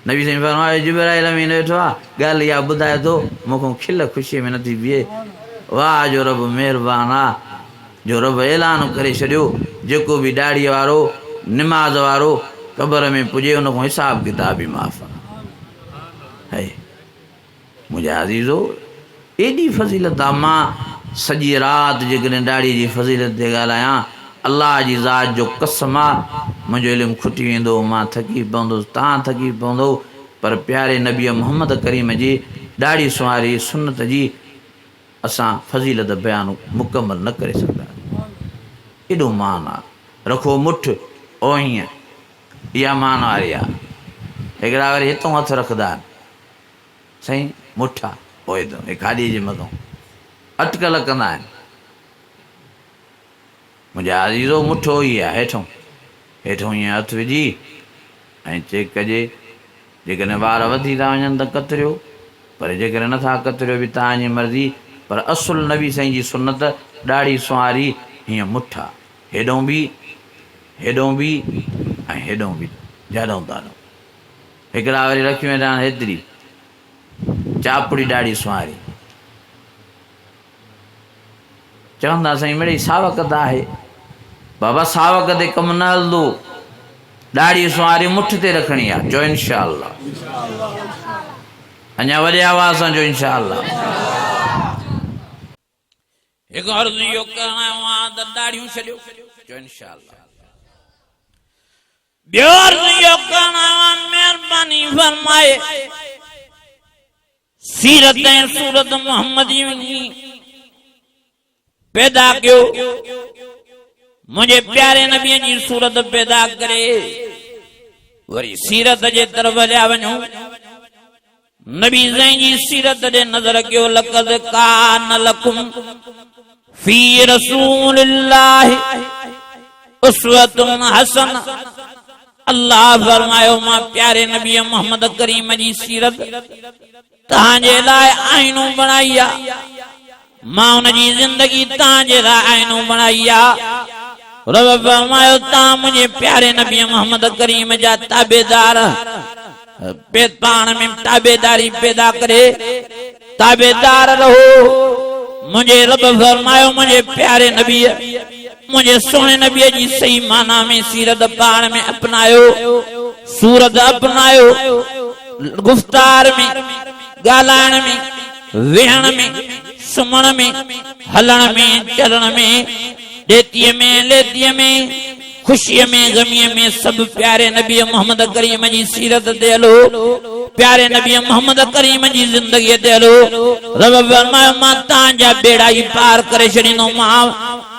नबी साईं फरमायो जिब्राइल अमीन वेठो आहे ॻाल्हि इहा ॿुधाए थो मूंखां खिल ख़ुशीअ में नथी बीहे वाह जो रब महिरबान आहे जो रब ऐलान करे छॾियो जेको बि दाढ़ीअ वारो निमाज़ वारो क़बर में पुॼे उन खां हिसाब किताब ई माफ़ आहे मुंहिंजा अज़ीज़ो एॾी फज़ीलत आहे मां सॼी राति जेकॾहिं दाढ़ीअ जी फज़ीलत ते ॻाल्हायां अल्लाह जी ज़ात जो कसम आहे मुंहिंजो इल्मु खुटी वेंदो मां थकी पवंदुसि तव्हां थकी पवंदो पर प्यारे नबी मोहम्मद करीम जी दाढ़ी सुवारी सुन्नत जी असां फज़ीलत बयानु मुकमल न करे सघंदा एॾो मान आहे रखो मुठ ओ हीअं इहा मान वारी आहे हिकिड़ा वरी हितां हथु रखंदा आहिनि साईं मुठ आहे पोइ हे खाॾीअ जे मथां अटकल कंदा आहिनि मुंहिंजा अज़ीज़ो मुठो ई आहे हेठों हीअं हथु विझी ऐं चेक कजे जेकॾहिं वार वधी था वञनि त कतरियो पर जेकॾहिं नथा कतरियो बि तव्हांजी मर्ज़ी पर असुलु नबी साईं जी सुन्नत ॾाढी सुवारी हीअं मुठ आहे हेॾों बि ऐं हेॾों बि जाॾों ताॾों हिकिड़ा वरी रखी वेंदा आहिनि हेतिरी चापुड़ी ॾाढी सुवारी चवंदा साईं मिड़ई सावक त आहे बाबा सावक ते कमु न हलंदो ॾाढी सुवारी मुठ ते रखणी आहे चओ इंशा अल्लाह अञा वॾे आवाज़ सां चओ इंशा अल्लाह हिकु अर्ज़ु इहो करणो आहे त दाढ़ियूं छॾियो चओ इंशा अल्लाह ॿियो अर्ज़ु इहो करणो आहे महिरबानी फरमाए सीरत ऐं सूरत मोहम्मदी पैदा कयो मुझे प्यारे नबी जी सूरत पैदा करे वरी सीरत जे तरफ हलिया वञो नबी साईं जी सीरत ॾे नज़र कयो लक़द कान लकुम फी रसूलिल्लाहि उसवतुन हसन अल्लाह फरमायो मां प्यारे नबी मोहम्मद करीम जी सीरत तव्हांजे लाइ आईनो बणाई आहे मां उन जी ज़िंदगी तव्हांजे लाइ आईनो बणाई आहे रब फरमायो तव्हां मुंहिंजे प्यारे नबी मोहम्मद करीम जा ताबेदार पाण में ताबेदारी पैदा करे ताबेदार रहो मुझे रब फरमायो मुझे प्यारे नबी मुझे सोने नबी जी सही माना में सीरत पाण में अपनायो सूरत अपनायो गुफ्तार में गालान में वेहण में सुमण में हलण में चलण में देतीअ में लेतीअ में खुशी में गमीअ में सब प्यारे नबी मोहम्मद करीम जी सीरत ते हलो प्यारे नबी मोहम्मद करीम जी जिंदगी ते हलो रब फरमायो मां तव्हांजा बेड़ा ई पार करे छॾींदो मां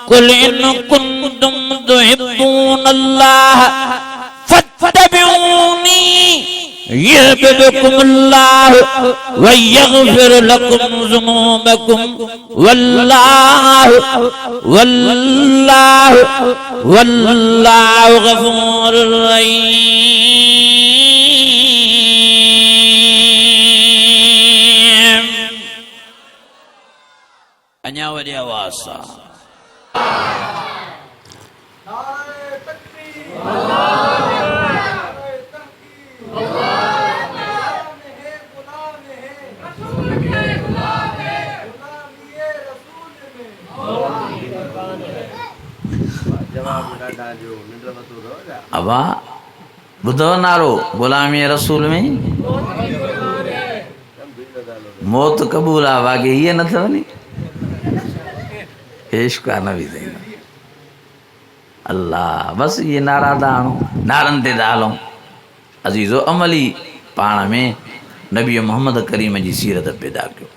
कुल इन कुंतुम तुहिब्बून अल्लाह फत्तबिऊनी यहबिबकुमुल्लाह व यगफिर लकुम ज़ुनूबकुम वल्लाहु गफूरुर रहीम अञा वॾी आवाज़ सां अबा ॿुधो नारो गुलामी रसूल में मौत क़बूल आहे बाक़ी हीअ न अथव नी इश्क़ आहे नबी साईं अल्लाह बसि इहे नारा था हणूं नारनि ते था हलूं अज़ीज़ो अमली पाण में नबी मोहम्मद करीम जी सीरत पैदा कयो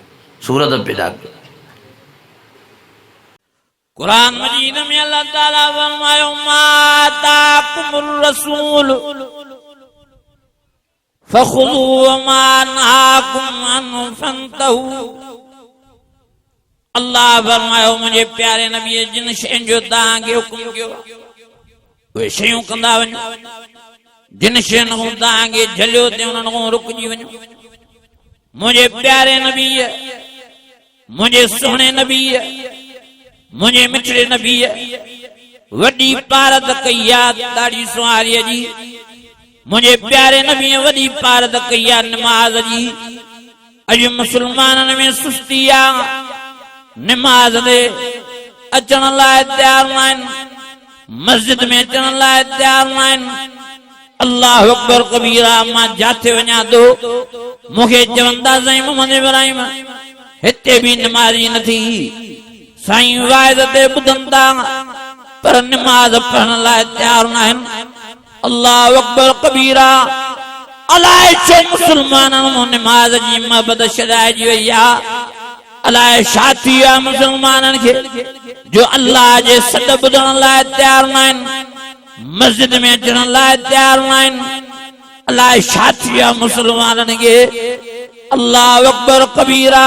सूरत पैदा कयो कुरान मजीद में अल्लाह ताला फरमायो मा ताकुमुर रसूल फखुदू व मा नहाकुम अन्हु फंतहू। अल्लाह फरमायो मुझे प्यारे नबी जिन शयुनि जो तव्हांखे हुकुम कयो उहे शयूं कंदा वञो, जिन शयुनि खां तव्हांखे झलियो ते उन्हनि खां रुकिजी वञो। मुझे प्यारे नबी, मुझे सोहणे नबी, मुझे मिठड़े नबी वॾी पारद कई आहे ॾाढी सुहारीअ जी। मुझे प्यारे नबी वॾी पारद कई आहे निमाज़ जी। अॼु मुसलमाननि में सुस्ती आहे, निमाज़ ते अचण लाइ तयार न आहिनि, मस्जिद में अचण लाइ तयार न आहिनि। अल्लाह अकबर कबीरा, मां जाथे वञा थो मूंखे चवंदा साईं मोहम्मद इब्राहिम हिते बि निमाज़ी न थी। साईं वाइद ते ॿुधनि था पर निमाज़ पढ़ण लाइ तयार न आहिनि। अल्लाह अकबर कबीरा, अलाए छो मुसलमाननि मां निमाज़ जी महबत छॾाइजी वई आहे। अलाए छा थी वियो आहे मुसलमाननि खे जो अल्लाह जे सॾ ॿुधण लाइ तयार न आहिनि, मस्जिद में अचण लाइ तयार न आहिनि। अलाए छा थी वियो आहे मुसलमाननि खे। अल्लाह अकबर कबीरा,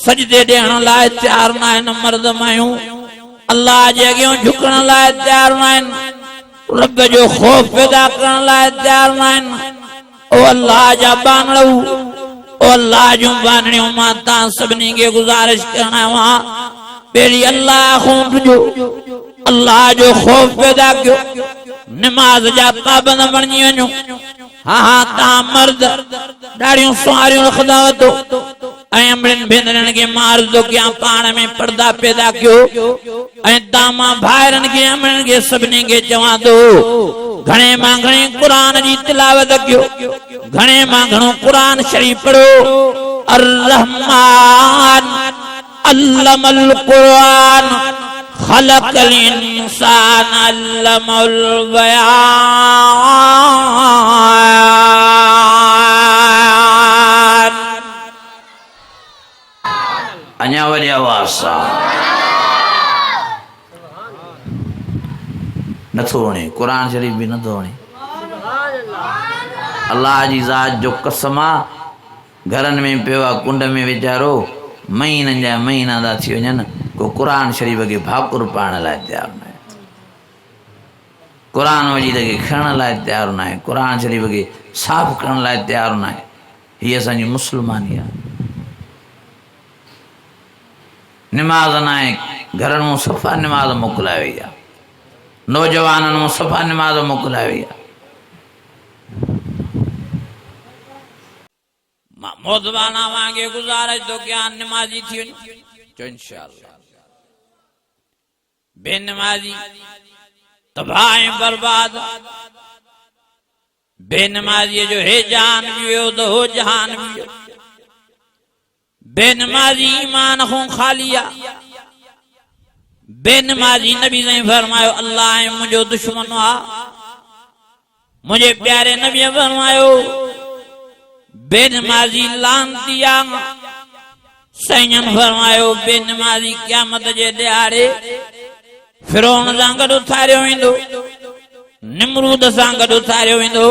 सजदे ॾियण लाइ तयार न आहिनि मर्द मायूं, अल्लाह जे अॻियां झुकण लाइ तयार न आहिनि, रब जो ख़ौफ़ पैदा करण लाइ तयार न आहिनि। ओ अल्लाह जा बानड़ू, ओ अल्लाह जूं बानड़ियूं, मां तव्हां सभिनी खे गुज़ारिश करण आयो आहियां पहिरीं अल्लाह खां ॾिजो, अल्लाह जो ख़ौफ़ पैदा कयो, निमाज़ जा पाबंद बणिजी वञो। हाँ हाँ, तव्हां मर्द ॾाढियूं सुहारियूं रखंदा वठो ऐं अमड़ियुनि भेनरनि खे मां अर्ज़ु कयां पाण में पर्दा पैदा कयो। ऐं तव्हां मां भाइरनि खे अमड़ियुनि खे सभिनी खे चवां थो घणे मां घणे क़ुरान जी तिलावत कयो, घणे मां घणो क़ुरान शरीफ़ पढ़ो। अर रहमान अल्लमल क़ुरान खलक़ल इंसान अल्लमल बयान। अञा वरी आवाज़ सां नथो वणे, क़ुरान शरीफ़ बि नथो वणे। अल्लाह जी ज़ात जो कसम आहे, घरनि में पियो आहे कुंड में वीचारो महीननि जा महीना था थी वञनि, को क़ुरान शरीफ़ खे भाकुर पाइण लाइ तयार न आहे, क़ुरान मजीद खे खणण लाइ तयार न आहे, क़ुरान शरीफ़ खे साफ़ करण लाइ तयार न आहे। हीअ असांजी मुस्लमानी आहे। निमाज़ न आहे, घरनि मां सफ़ा निमाज़ मोकिलाए वई आहे, नौजवाननि मां सफ़ा निमाज़ मोकिलाए वई आहे। मां मौजवाना वांगे गुज़ारिश थो कयां निमाज़ी थी वञो चो इंशाअल्लाह। बेनमाज़ी तबाह ऐं बर्बाद, बेनमाज़ीअ जो हे जान बि वियो त हो जहान बि वियो। बेनमाज़ी ईमान खां ख़ाली आहे। बेनमाज़ी नबी ने फरमायो अल्लाह ऐं मुंहिंजो दुश्मन आहे। मुंहिंजे प्यारे नबीअ फरमायो बेनमाज़ी लानती आहे। साईं फरमायो बेनमाज़ी क़यामत जे ॾियारे फिरौन सां गॾु उथारियो वेंदो, निमरूद सां गॾु उथारियो वेंदो,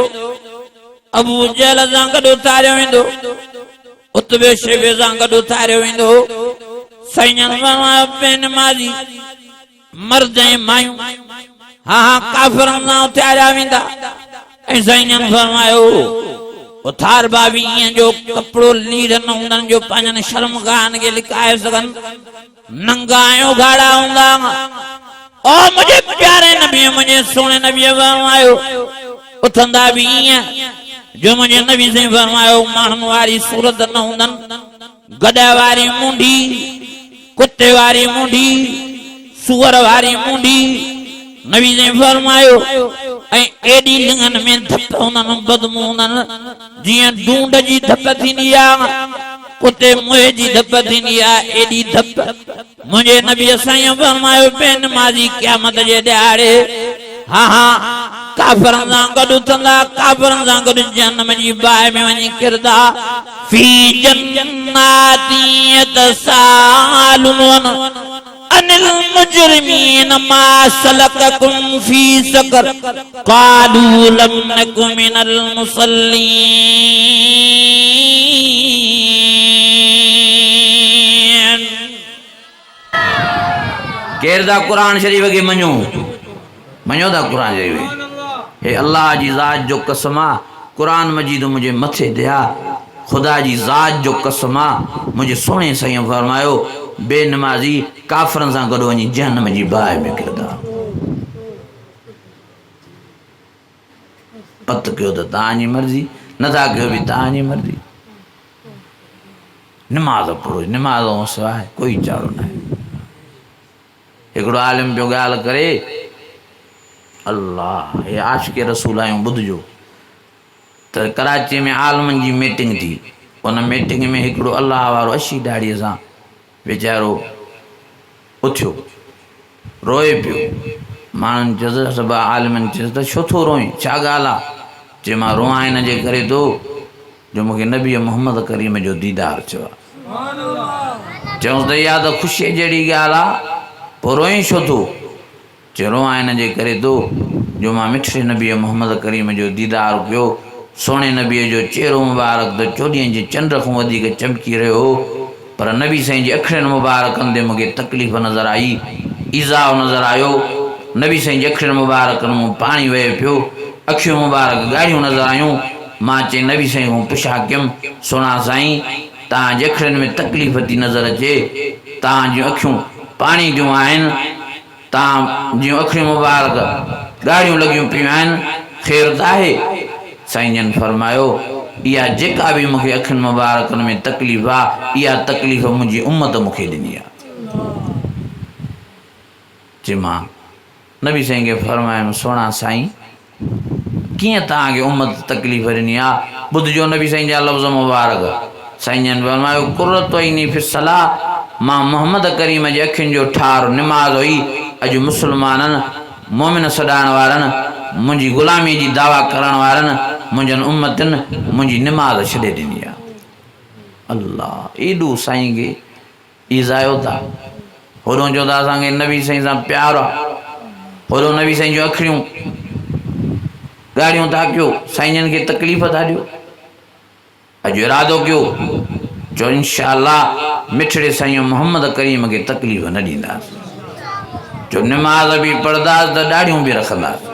अबू जहल सां गॾु उथारियो वेंदो, उतबे शैबे सां गॾु उथारियो वेंदो। साईं फरमायो बेनमाज़ी मर्द ऐं मायूं हाँ हाँ काफ़िरनि सां उथारिया वेंदा। ऐं साईं फरमायो उथार बाबी ईअं जो कपिड़ो लीर न हूंदनि जो पंहिंजनि शर्मगाहनि खे लिकाए सघनि, नंगा ऐं उघाड़ा हूंदा। ओ मुझे प्यारे नबी, मुझे सोने नबी फरमायो उथंदा भी ईअं जो मुझे नबी से फरमायो माण्हुनि वारी सूरत न हूंदनि, गधा वारी मुंडी, कुत्ते वारी मुंडी, सुअर वारी मुंडी। नबी से फरमायो ऐं एडी लिंगन में धप हूंदनि, बदमू हूंदनि जीअं ढूंढ जी धप थींदी आहे, कुते मुंहिं जी धप थींदी आहे, एडी धप। मुंहिंजे नबी साईं फरमायो बेनमाज़ी क़यामत जे ॾियारे हाँ हाँ काफ़िरनि सां गॾु उथंदा, काफ़िरनि सां गॾु जहन्नम जी बाहि में वञी किरदा। फी जन्नाति यतसालून अनिल मुजरिमीन मा सलककुम फी सकर कालू लम नकु मिनल मुसल्लीन। केरदा कुरान शरीफ के मनो मनो दा कुरान शरीफ हे अल्लाह जी जात जो कसमा कुरान मजीद मुझे मथे दिया खुदा जी जात जो कसमा मुझे सोने सही फरमायो बेनमाजी काफरन सां गॾु वञी जहन्नम जी बाहि में किरदा पत कयो त तव्हांजी मर्ज़ी नथा कयो बि तव्हांजी मर्ज़ी निमाज़ पढ़ो निमाज़ सवाइ कोई चारो न आहे। हिकिड़ो आलिम पियो ॻाल्हि करे अल्लाह हे आशिक़ रसूल आहियूं ॿुधिजो त कराची में आलमनि जी मीटिंग थी उन मीटिंग में हिकिड़ो अल्लाह वारो अशी दाढ़ीअ सां वीचारो उथियो रोए पियो माण्हुनि चयोसि सभु आलिमनि चयोसि त छो थो रोए छा ॻाल्हि आहे चए मां रोआं हिन जे करे थो जो मूंखे नबी मोहम्मद करीम जो दीदार थियो आहे। चयोसि त इहा त ख़ुशीअ जहिड़ी ॻाल्हि आहे पोइ रोई छो थो चए रोआं हिन जे करे थो जो मां मिठड़े नबी मोहम्मद करीम जो दीदार कयो सोणे नबीअ जो चेहरो मुबारक त 24 जे चंड खां वधीक चमकी रहियो हो पर नबी साईं जे अखियुनि मुबारकनि ते मूंखे तकलीफ़ नज़र आई ईज़ाउ नज़र आयो नबी साईं जे अखियुनि मुबारकनि मूं पाणी वहे पियो अखियूं मुबारक ॻाढ़ियूं नज़र आयूं मां चई नबी साईं खां पुछा कयुमि सोना साईं तव्हांजे अखियुनि में तकलीफ़ थी नज़र अचे तव्हां जूं अखियूं पाणी जूं आहिनि तव्हां जूं अखियूं मुबारक ॻाढ़ियूं लॻियूं पियूं आहिनि ख़ैर त आहे साईं जन फरमायो इहा जेका बि मूंखे अखियुनि मुबारकनि में तकलीफ़ आहे इहा तकलीफ़ मुंहिंजी उम्मत मूंखे ॾिनी आहे। जे मां नबी साईं खे फरमायुमि सोना साईं कीअं तव्हांखे उम्मत तकलीफ़ ॾिनी आहे ॿुधिजो नबी साईं जा लफ़्ज़ मुबारक साईं जन फरमायो कुर्रतु ऐनी फी सलाह मां मोहम्मद करीम जे अखियुनि जो ठार निमाज़ हुई अॼु मुस्लमाननि मोमिन सॾाइण वारनि मुंहिंजी ग़ुलामी जी दावा करण वारनि मुंहिंजनि उम्मतनि मुंहिंजी निमाज़ छॾे ॾिनी आहे। अल्लाह एॾो साईं खे ईज़ायो था होॾो चओ था असांखे नबी साईं सां प्यारु आहे होॾो नबी साईं जूं अखियूं ॻाढ़ियूं था कयो साईं जन खे तकलीफ़ था ॾियो अॼु इरादो कयो जो इंशाअल्लाह मिठड़े साईं मोहम्मद करीम खे तकलीफ़ न ॾींदासीं जो निमाज़ बि पढ़ंदासीं त ॾाढ़ियूं बि रखंदासीं।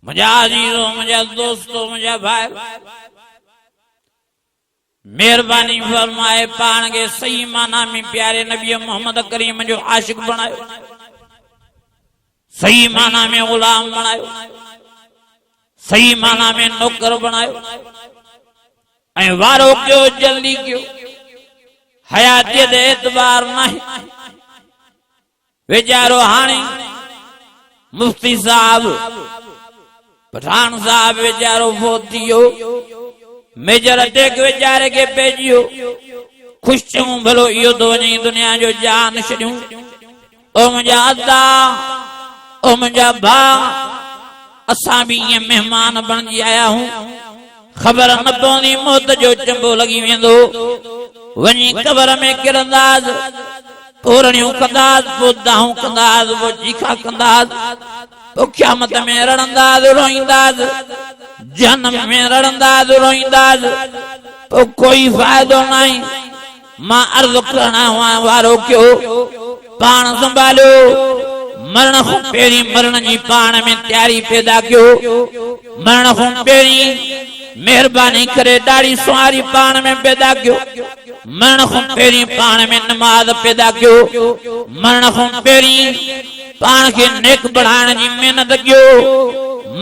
मुझा अजीजो मुझा दोस्तों मुझा भाई मेहरबानी फरमाए पान के सही माना में प्यारे नबी मोहम्मद करीम जो आशिक बनायो सही माना में गुलाम बनायो सही माना में नौकर बनायो ऐं वारो क्यों जल्दी क्यों हयाती दे एतबार नहीं वेचारो हाणे मुफ्ती साहब पठान साहब वेचारो फोत थियो मेजर अटैक वेचारे के पेजियो खुश चऊं भलो इहो तो वञी दुनिया जो जान छॾियूं ओ मुंहिंजा अदा ओ मुंहिंजा भाउ असां बि ईअं महिमान बणिजी आया हूं ख़बर न पवंदी मौत जो चंबो लॻी वेंदो वञी क़बर में किरंदासीं पोरणियूं कंदासीं पोइ दाहूं कंदासीं पोइ चीखा कंदासीं पोइ क़यामत में रड़ंदासीं रोईंदासीं जहन्नम में रड़ंदासीं रोईंदासीं पोइ कोई फ़ाइदो नहीं मां अर्ज़ करण वारो कयो पाण संभालियो मरण खां पहिरीं मरण जी पाण में तयारी पैदा कयो मरण खां पहिरीं मेहरबानी करे ॾाढी सुवारी पाण में पैदा कयो मरण खां पहिरीं पाण में नमाज़ पैदा कयो मरण खां पहिरीं पाण खे नेक बढ़ाइण जी महिनत कयो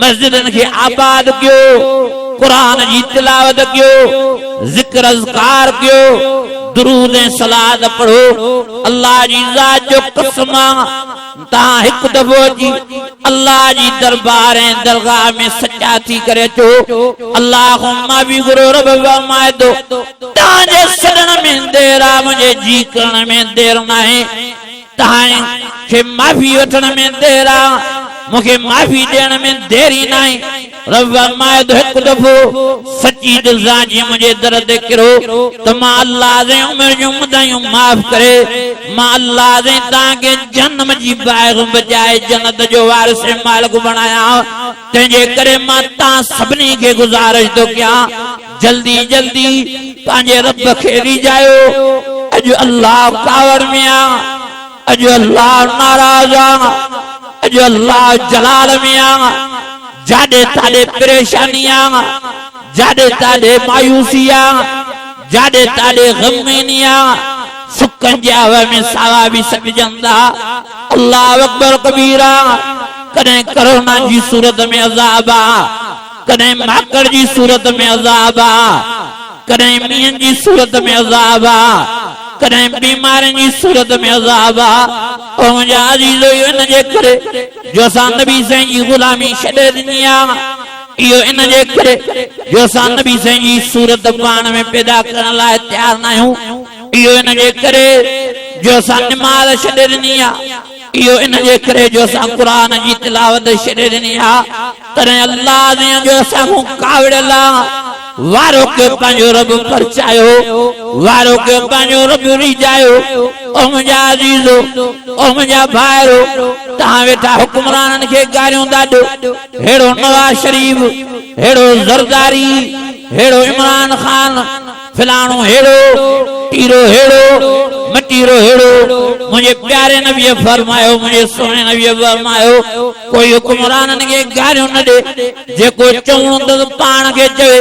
मस्जिदनि खे आबाद कयो क़ुरान जी तिलावत कयो ज़िक्र अज़कार कयो दुरूद ऐं सलात पढ़ो अल्लाह जी ज़ात जो कसम तव्हां हिकु दफ़ो अची अल्लाह जी दरबार ऐं दरगाह में सचा थी करे अचो अल्लाह खां माफ़ी घुरो रब फरमाए थो तव्हांजे सॾण में देर आहे मुंहिंजे जी करण में देर न आहे तव्हांखे माफ़ी वठण में देर आहे मुखे माफी देने में देरी नहीं। रब फरमाए तो एक दफो सच्ची दिल सां जी मुझे दर्द करो तो मां अल्लाह से उम्र जो मुदायूं माफ करे। मां अल्लाह से ताके जन्म जी बाग बजाए जन्नत जो वारिस मालिक बनाया। तेजे करे मां ता सबनी के गुजारिश तो क्या जल्दी जल्दी पांजे रब खे रिजायो। अज अल्लाह कावड़ में आ, अज अल्लाह नाराज आ, अज अल्लाह जलाल में आ। जादे तादे परेशानियां, जादे तादे मायूसियां, जादे तादे गमीनियां सुकन जावा में सावा भी सब जंदा। अल्लाह अकबर कबीरा। कने कोरोना जी सूरत में अजाबा, कने माकड़ जी सूरत में अजाबा, कने मियन जी सूरत में अजाबा, कने बीमारी जी सूरत में अजाबा। ओ मुझा अजीजो इन जे करे जो सा नबी से जी गुलामी छड़े दिया। यो इन जे करे जो सा नबी से जी सूरत पान में पैदा करने लाए तैयार ना हूं। यो इन जे करे जो सा नमाज छड़े दिया। यो इन जे करे जो सा कुरान जी तिलावत छड़े दिया। तने अल्लाह ने जो सा कावड़ला वारो के पंजो रब परचायो, वारो के पंजो रब रिजायो। ओ मुझा अजीजो, ओ मुझा भाइरो, तहां वेठा हुक्मरानन के गारियों दाडो। हेड़ो नवाज शरीफ, हेड़ो जरदारी, हेड़ो इमरान खान, फिलानो हेड़ो, टीरो हेड़ो, मटीरो हेड़ो। मुझे प्यारे नबी फरमायो, मुझे सोने नबी फरमायो कोई हुक्मरानन के गारियों न दे जेको चवणो तो पान के चवे।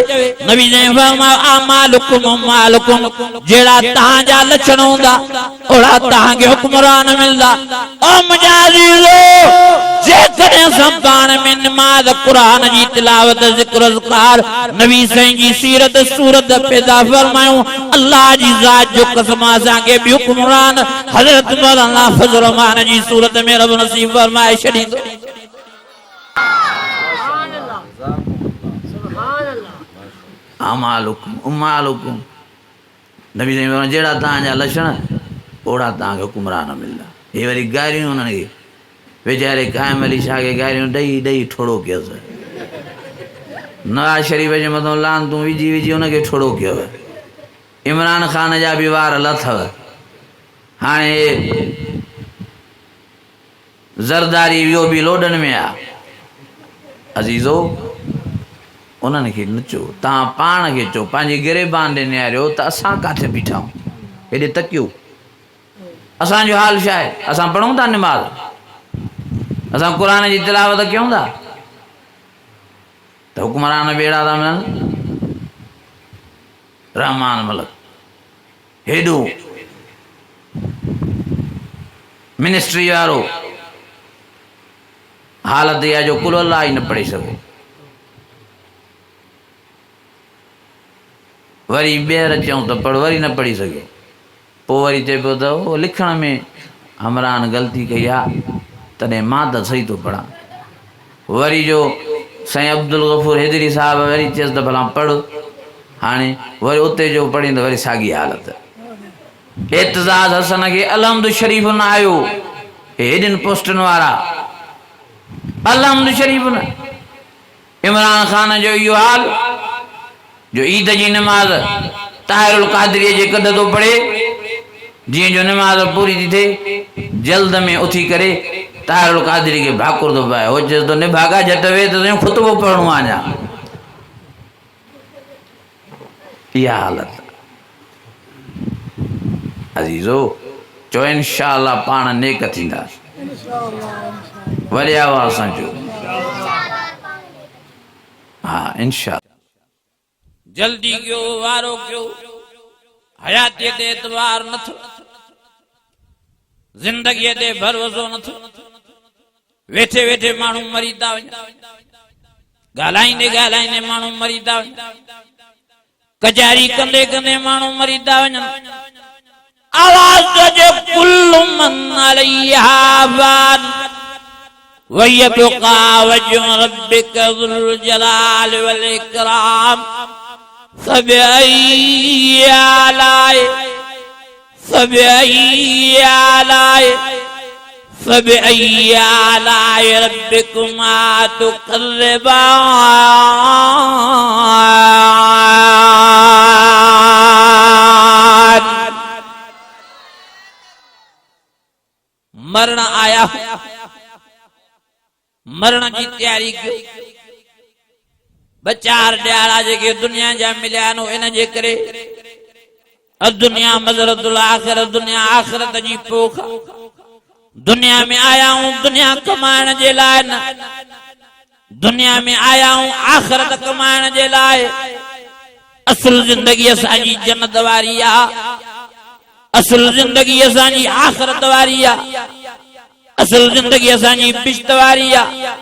नबी ने फरमायो आ मालुकुम जेड़ा तहां जा लक्षण हुंदा ओड़ा तहां के हुक्मरान मिलदा। ओ मुझा अजीजो जे करे संपान में नमाज कुरान जी तिलावत जिक्र अज़कार नबी सही जी सीरत सूरत पैदा फरमायो। अल्लाह जी जात जो कसम आसा के भी हुक्मरान हजरत मौलाना फजल रहमान जी सूरत में रब नसीब फरमाए छड़ी दो। अमालुकुम नबी ने जेड़ा तां जा लक्षण ओड़ा तां के हुक्मरान मिलदा। ये वाली गारियों उन्हनि के बेचारे कायम अली शाह के गारियों ॾेई ॾेई ठोड़ो कयोसि। नवाज शरीफ जे मथां लान तूं विझी विझी उनखे ठोड़ो कयो। इमरान खान जा भी वार लथव। हाणे जरदारी वियो भी लोडन में आ। अजीजो उन्हनि खे न चओ, तव्हां पाण खे चओ। पंहिंजी गिरेबान ॾे निहारियो त असां किथे बीठा आहियूं, हेॾे तकियो। असांजो हाल छा आहे? असां पढ़ूं था नमाज़, असां क़ुरान जी तिलावत कयूं था त हुक्मरान बेड़ा था मिलनि। रहमान मलिक हेॾो मिनिस्ट्री वारो हालत इहा जो कुल अल्लाह ही न पढ़ी सघो। वरी ॿीहर चऊं त पढ़, वरी न पढ़ी सघियो। पोइ वरी चए पियो त लिखण में हमरान ग़लती कई आहे तॾहिं मां त सही थो पढ़ां। वरी जो साईं अब्दुल गफ़ूर हैदरी साहब वरी चयसि त भला पढ़। हाणे वरी उते जो पढ़ी त वरी साॻी हालत। एतज़ाज़ हसन खे अलहमद शरीफ़ न आयो। हेॾिन पोस्टनि वारा अलहमद शरीफ़ न। इमरान खान जो इहो हाल जो ईद जी नमाज ताहिरुल क़ादरीअ जे कद थो पढ़े। जीअं जो नमाज पूरी थी थिए जल्द में उथी करे ताहिरुल क़ादरी खे भाकुर थो पाए। हो चए थो निभागा झट वे त ख़ुतबो पढ़णो आहे अञा। इहा हालत अजीजो चओ इंशाअल्लाह पाण नेक थींदासीं। वरी आवाज़ सां चओ हा इंशाअल्लाह। जल्दी क्यों वारो क्यों हयाती ते एतवार न थो, जिंदगी ते भरोसो न थो। वेठे वेठे माण्हू मरी था वञनि, ॻाल्हाईंदे ॻाल्हाईंदे माण्हू मरी था वञनि, कचहरी कंदे कंदे माण्हू मरी था वञनि। आवाज़ जो कुल्लु मन अलैहा फान वयबका वजहु रब्बिका ज़ुल जलाल वल इकराम। फबिअय्यि فبأي آلاء ربكما تكذبان मरण आया मरण की तैयारी कयो बचार ॾियारा जेके दुनिया जा मिलिया आहिनि इन जे करे दुनिया मज़रतुल आख़िरत दुनिया आख़िरत जी पोख दुनिया में आया हूं दुनिया कमाइण जे लाइ न दुनिया में आया हूं आख़िरत कमाइण जे लाइ असुल जिंदगी असांजी जन्नत वारी आहे असुल जिंदगी असांजी आख़िरत वारी आहे असल जिंदगी असांजी बिश्त वारी आहे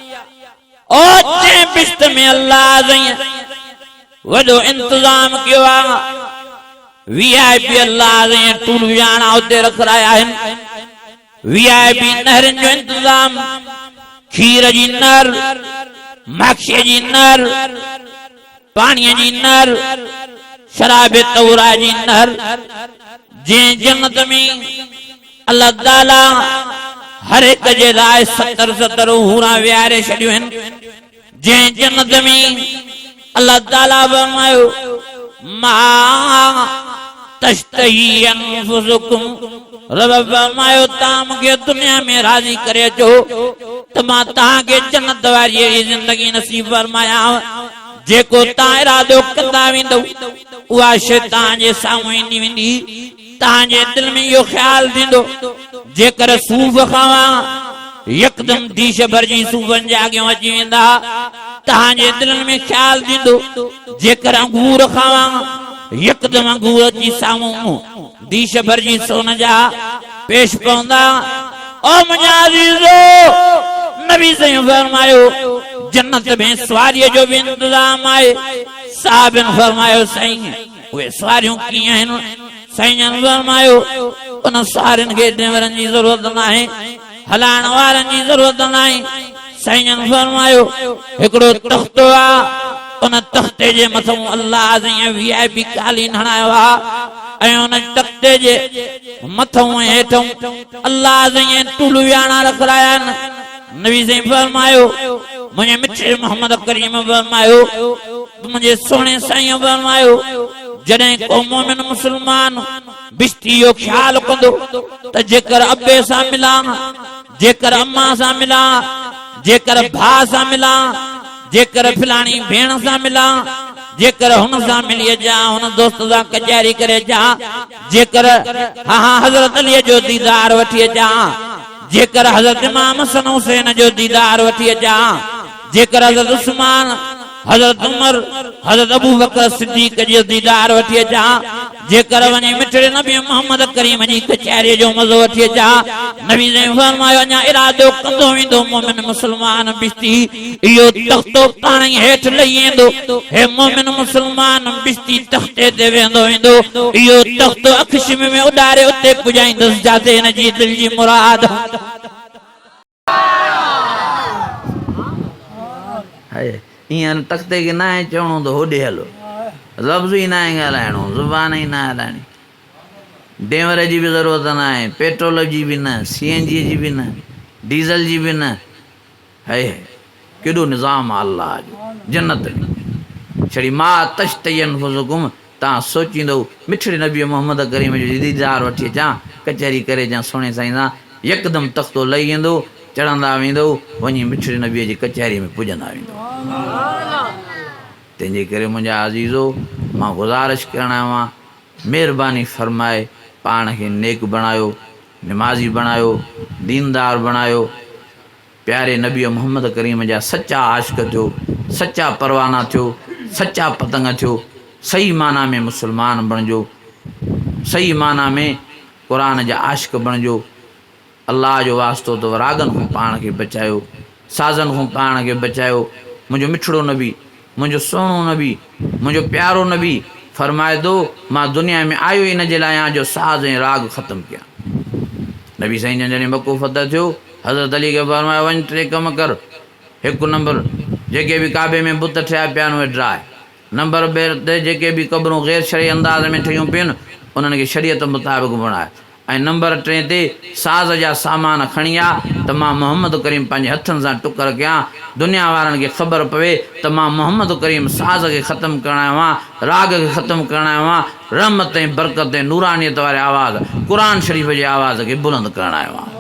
ओ जंहिं बिश्त में अल्लाह जईं वॾो इंतज़ाम कयो आहे VIP अल्लाह जईं टूल वियाणा उते रखाया आहिनि VIP नहरनि जो इंतज़ाम खीर जी नहर माखीअ जी नहर पाणीअ जी नहर शराब तौरा जी नहर जंहिं जन्नत में अल्लाह ताला हर एक जे लाइ 70 हूरा विहारे छॾियूं आहिनि जंहिं जन्नत में अल्लाह ताला फरमायो मा तश्तही अनफुसुकुम रब फरमायो तव्हां मूंखे दुनिया में राज़ी करे अचो त मां तव्हांखे जन्नत वारी अहिड़ी ज़िंदगी नसीब फरमायां जेको तव्हां इरादो कंदा वेंदव उहा शइ तव्हांजे साम्हूं ईंदी वेंदी तव्हांजे दिलि में इहो ख़्यालु थींदो जेकर सूफ़ खावां यकदम दीश भरजी सूफ़नि जे अॻियां अची वेंदा तव्हांजे दिलि में ख़्यालु थींदो जेकर अंगूर खावां यकदम अंगूर अची साम्हूं दीश भरजी सोन जा पेश पवंदा ओ मुंहिंजा अज़ीज़ो नबी साईं फरमायो जन्नत में सवारीअ जो बि इंतज़ाम आहे साहिबनि फरमायो साईं उहे सवारियूं कीअं आहिनि साईं फरमायो उन सवारियुनि खे ड्राइवरनि जी ज़रूरत नाहे हलाइण वारनि जी ज़रूरत नाहे साईं फरमायो हिकिड़ो तख़्तो आहे उन तख़्ते जे मथां अल्लाह साईं VIP कालीन हणायो आहे ऐं उन तख़्ते जे मथां हेठां अल्लाह साईं टूल वियाणा रखाया आहिनि नबी साईं फरमायो मुंहिंजे मिठे मोहम्मद करीम फरमायो मुंहिंजे सोणे साईं फरमायो जॾहिं को मोमिन मुस्लमान बिश्ती जो ख्याल कंदो त जेकर अब्बे सां मिलां जेकर अम्मा सां मिलां जेकर भाउ सां मिलां जेकर फलाणी भेण सां मिलां जेकर हुन सां मिली अचां हुन दोस्त सां कचहरी करे अचां जेकर हज़रत अलीअ जो दीदार वठी अचां जेकर हज़रत इमाम हसन हुसैन जो दीदार वठी अचां जेकर हज़रत उस्मान हज़रत उमर हज़रत अबू बकर सिद्दीक़ जो दीदार वठी अचां जेकर वञी मिठड़े नबी मोहम्मद करीम जी कचहरी जो मज़ो वठी अचां नबी साईं फरमायो अञा इरादो कंदो वेंदो मोमिन मुस्लमान बिश्ती इहो तख़्तो पाण ई हेठि लही वेंदो हे मोमिन मुस्लमान बिश्ती तख़्ते ते वेंदो वेंदो इहो तख़्तो अखशिम में उॾारे उते पुॼाईंदुसि जिते हिन जी दिलि जी मुराद ईअं तख़्ते खे न आहे चवणो त होॾे हलो लफ़्ज़ ई न आहे ॻाल्हाइणो ज़ुबान ई न हलाइणी ड्राइवर जी बि ज़रूरत न आहे पेट्रोल जी बि न CNG जी बि न डीज़ल जी बि न है केॾो निज़ाम आहे अल्लाह जो जन्नत में छड़ी मा तश्तयन फुज़ुकुम तव्हां सोचींदो मिठड़े नबी मोहम्मद करीम जो दीदार वठी अचां कचहरी करे अचां सुहिणे साईं सां यकदमि तख़्तो लही वेंदो चढ़ंदा वेंदो वञी मिठड़े नबीअ जी कचहरी में पुॼंदा वेंदो तंहिंजे करे मुंहिंजा अज़ीज़ो मां गुज़ारिश करणु आहियो आहियां महिरबानी फ़रमाए पाण खे नेक बणायो निमाज़ी बणायो दीनदार बणायो प्यारे नबी मोहम्मद करीम जा सचा आशिक़ थियो सचा परवाना थियो सचा पतंग थियो सही माना में मुस्लमान बणिजो सही माना में क़ुरान जा आशिक़ बणिजो अल्लाह जो वास्तो तो रागन को पाण खे बचायो साज़न को पाण खे बचायो मुंहिंजो मिठड़ो नबी मुंहिंजो सोनो नबी मुंहिंजो प्यारो नबी फरमाए थो मां दुनिया में आयो इन जे लाइ आहियां जो साज़ ऐं राग ख़तमु कयां नबी साईं जॾहिं मको फतह थियो हज़रत अली खे फरमायो वञ 3 कम कर 1 नंबर जेके बि काबे में बुत ठहिया पिया आहिनि उहे ड्राए नंबर 2 ते जेके बि क़बरूं ग़ैर शरई अंदाज़ में ठहियूं पियूं आहिनि उन्हनि खे शरीयत मुताबिक़ बणाए ऐं नंबर 3 ते साज़ जा सामान खणी आ त मां मोहम्मद करीम पंहिंजे हथनि सां टुकर कयां, दुनिया वारनि खे ख़बर पवे त मां मोहम्मद करीम साज़ खे ख़तमु करण आयो आहियां, राग खे ख़तमु करण आयो आहियां, रहमत ऐं बरकत ऐं नूरानियत वारे आवाज़ क़ुर शरीफ़ जे आवाज़ खे बुलंद करण आयो आहियां।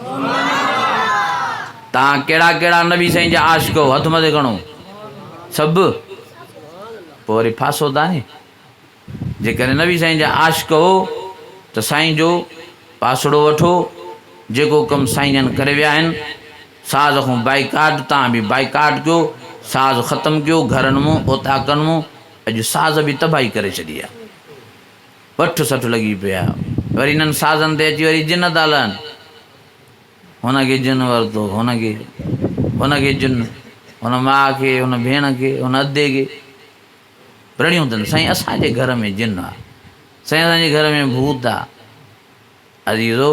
तव्हां कहिड़ा कहिड़ा नबी साईं जा आशिक़ हो, हथ मथे खणो सभु, पोइ वरी फासो था नी। जेकॾहिं नबी साईं जा आशिक़ हो त साईं जो पासड़ो वठो, जेको कमु साईं जन करे विया आहिनि, साज़ खां बाइकाट, तव्हां बि बाइकाट कयो, साज़ ख़तमु कयो घरनि मां ओताकनि मां। अॼु साज़ बि तबाही करे छॾी आहे, वठु सठु लॻी पिया, वरी इन्हनि साज़नि ते अची वरी जिन था हलनि, हुनखे जिन वरितो, हुनखे जिन, हुन माउ खे, हुन भेण खे, हुन अधे खे रड़ियूं अथनि। साईं असांजे घर में जिन आहे, साईं असांजे घर में भूत आहे। अज़ीज़ो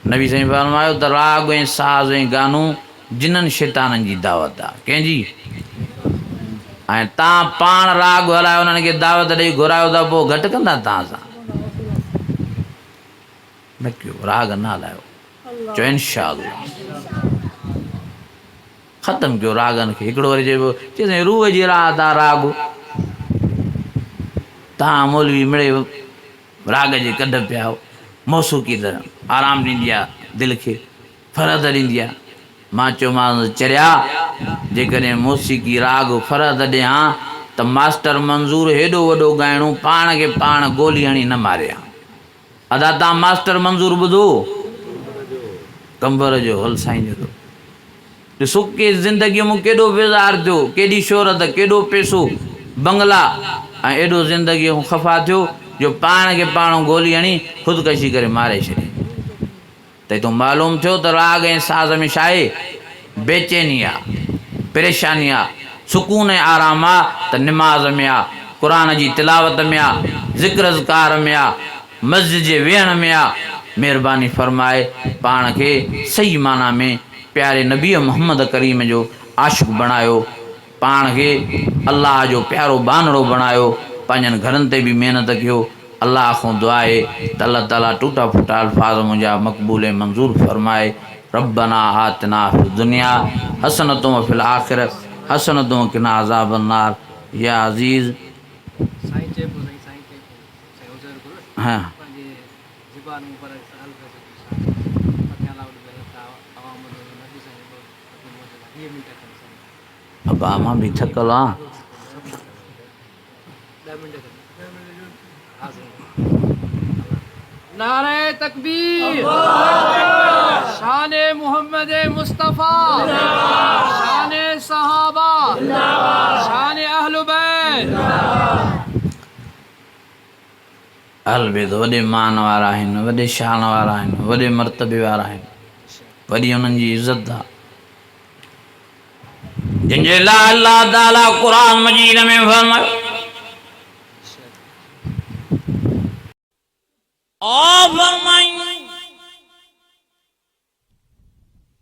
नबी साईं फरमायो त राग ऐं साज़ ऐं गानो जिननि शैताननि जी दावत आहे, कंहिंजी? ऐं तव्हां पाण राग हलायो, उन्हनि खे दावत ॾेई घुरायो था, पोइ घटि कंदा तव्हां सां? न कयो, राग न हलायो, चओ इंशा अल्लाह ख़तमु कयो रागनि खे। हिकिड़ो वरी चइबो चए साईं रूह जी रात आहे राग, तव्हां मौलवी मिड़े राग जे कढ पिया हो। मौसूकी त आराम ॾींदी आहे दिलि खे, फ़रद ॾींदी आहे। मां चयोमांसि चरिया जेकॾहिं मौसीकी राग फ़रद ॾियां त मास्टर मंज़ूर हेॾो वॾो ॻाइणो पाण खे पाण गोली हणी न मारिया। अदा तव्हां मास्टर मंज़ूर ॿुधो, कंबर जो हल साईं जो ॾिसो के ज़िंदगीअ में केॾो बेज़ार थियो, केॾी शोहरत, केॾो पैसो, बंगला, ऐं एॾो ज़िंदगीअ खां ख़फ़ा थियो जो पाण खे पाण गोली हणी ख़ुदकशी करे मारे छॾी। त हितां मालूम थियो त राग ऐं साज़ में छा आहे? बेचैनी आहे, परेशानी आहे। सुकून ऐं आराम आहे त निमाज़ में आहे, क़ुर जी तिलावत में आहे, ज़िक्र अज़कार में आहे, मस्जिद जे वेहण में आहे। महिरबानी फरमाए पाण खे सही माना में प्यारे नबी मोहम्मद करीम जो आशिक़ बणायो, पाण खे अल्लाह जो प्यारो बानड़ो बणायो, पंहिंजनि घरनि ते बि महिनत कयो। अल्लाह खां दुआ आहे त अल्लाह ताला टूटा फूटा अल्फाज़ मुंहिंजा मक़बूल ऐं मंज़ूर फरमाए। रब्बना आतिना फिल दुनिया हसनतुम व फिल आखिरत हसनतुम व क़िना अज़ाबन नार। या अज़ीज़ हाँ अब आमा भी थकल हाँ। नारे तकबीर, शाने मोहम्मद मुस्तफ़ा, शाने सहाबा, शाने अहले बैत। अहल बैत वॾे मान वारा आहिनि, वॾे शान वारा आहिनि, वॾे मर्तबे वारा आहिनि, वॾी उन्हनि जी इज़त आहे। जिनजे लाइ अल्लाह ताला क़ुर मजीद में फरमायो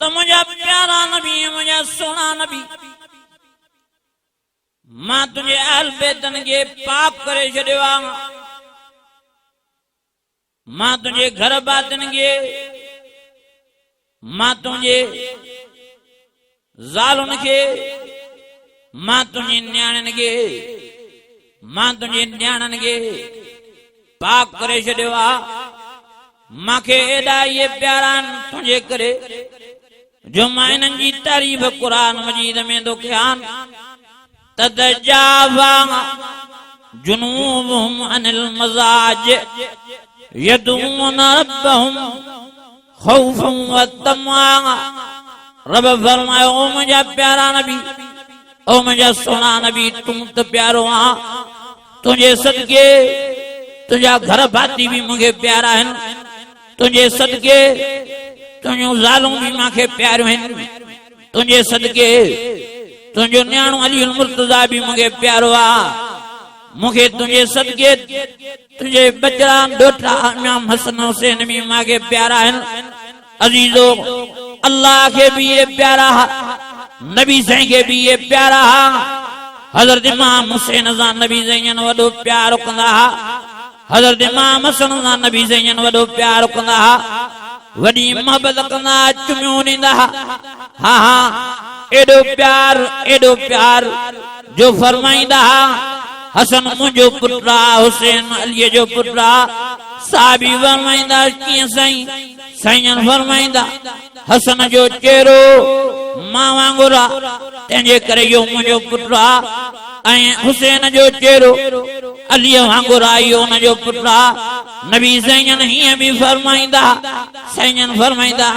त मुंहिंजा प्यारा नबी, मुंहिंजा सोना नबी, मां तुंहिंजे अहल बैतनि खे पाक करे छॾियो आहे। मां तुंहिंजे घर बातनि खे, मां तुंहिंजे ज़ालुनि खे, मां तुंहिंजे न्याणनि खे, मां तुंहिंजे न्याणनि खे पाक करे छॾियो आहे। मूंखे एॾा इहे प्यारा आहिनि तुंहिंजे करे जो मां इन्हनि जी तारीफ़ क़ुर मजीद में थो कयां। ततजाफ़ा जुनूबुहुम अनिल मज़ाज यदून रब्बहुम ख़ौफ़न व तमआ। रब फरमायो ओ मुंहिंजा प्यारा नबी, ओ मुंहिंजा सोना नबी, तूं त प्यारो आहीं, तुंहिंजे सदके तुंहिंजा घर भाती भी मूंखे प्यारा आहिनि, तुंहिंजे सदके तुंहिंजूं ज़ालूं भी मूंखे प्यारियूं आहिनि, तुंहिंजे सदके तुंहिंजो न्याणो अली मुर्तज़ा भी मूंखे प्यारो आहे। मूंखे तुंहिंजे सदके तुंहिंजे बचड़ा ॾोठा इमाम हसन हुसैन भी मूंखे प्यारा आहिनि। अज़ीज़ो अल्लाह के भी ये प्यारा, नबी साईं के भी ये प्यारा। हज़रत इमाम हुसैन सां नबी साईं वॾो प्यार कंदा। हज़रत इमाम हसन सां नबी सैयन वॾो प्यार कंदा हा, वॾी मोहबत कंदा, चुमियूं ॾींदा। हा हा एॾो प्यार जो फरमाईंदा। हसन मुंहिंजो पुटु आहे, हुसैन अलीअ जो पुटु आहे। साहबी फरमाईंदा कीअं साईं? साईं फरमाईंदा हसन जो चेहरो मां वांगुरु आहे, तंहिंजे करे इहो मुंहिंजो पुटु आहे। ऐं हुसैन जो चेहरो अलीअ वांगुरु आहे, इहो हुनजो पुटु आहे। नबी साईं हीअं बि फरमाईंदा। साईं फरमाईंदा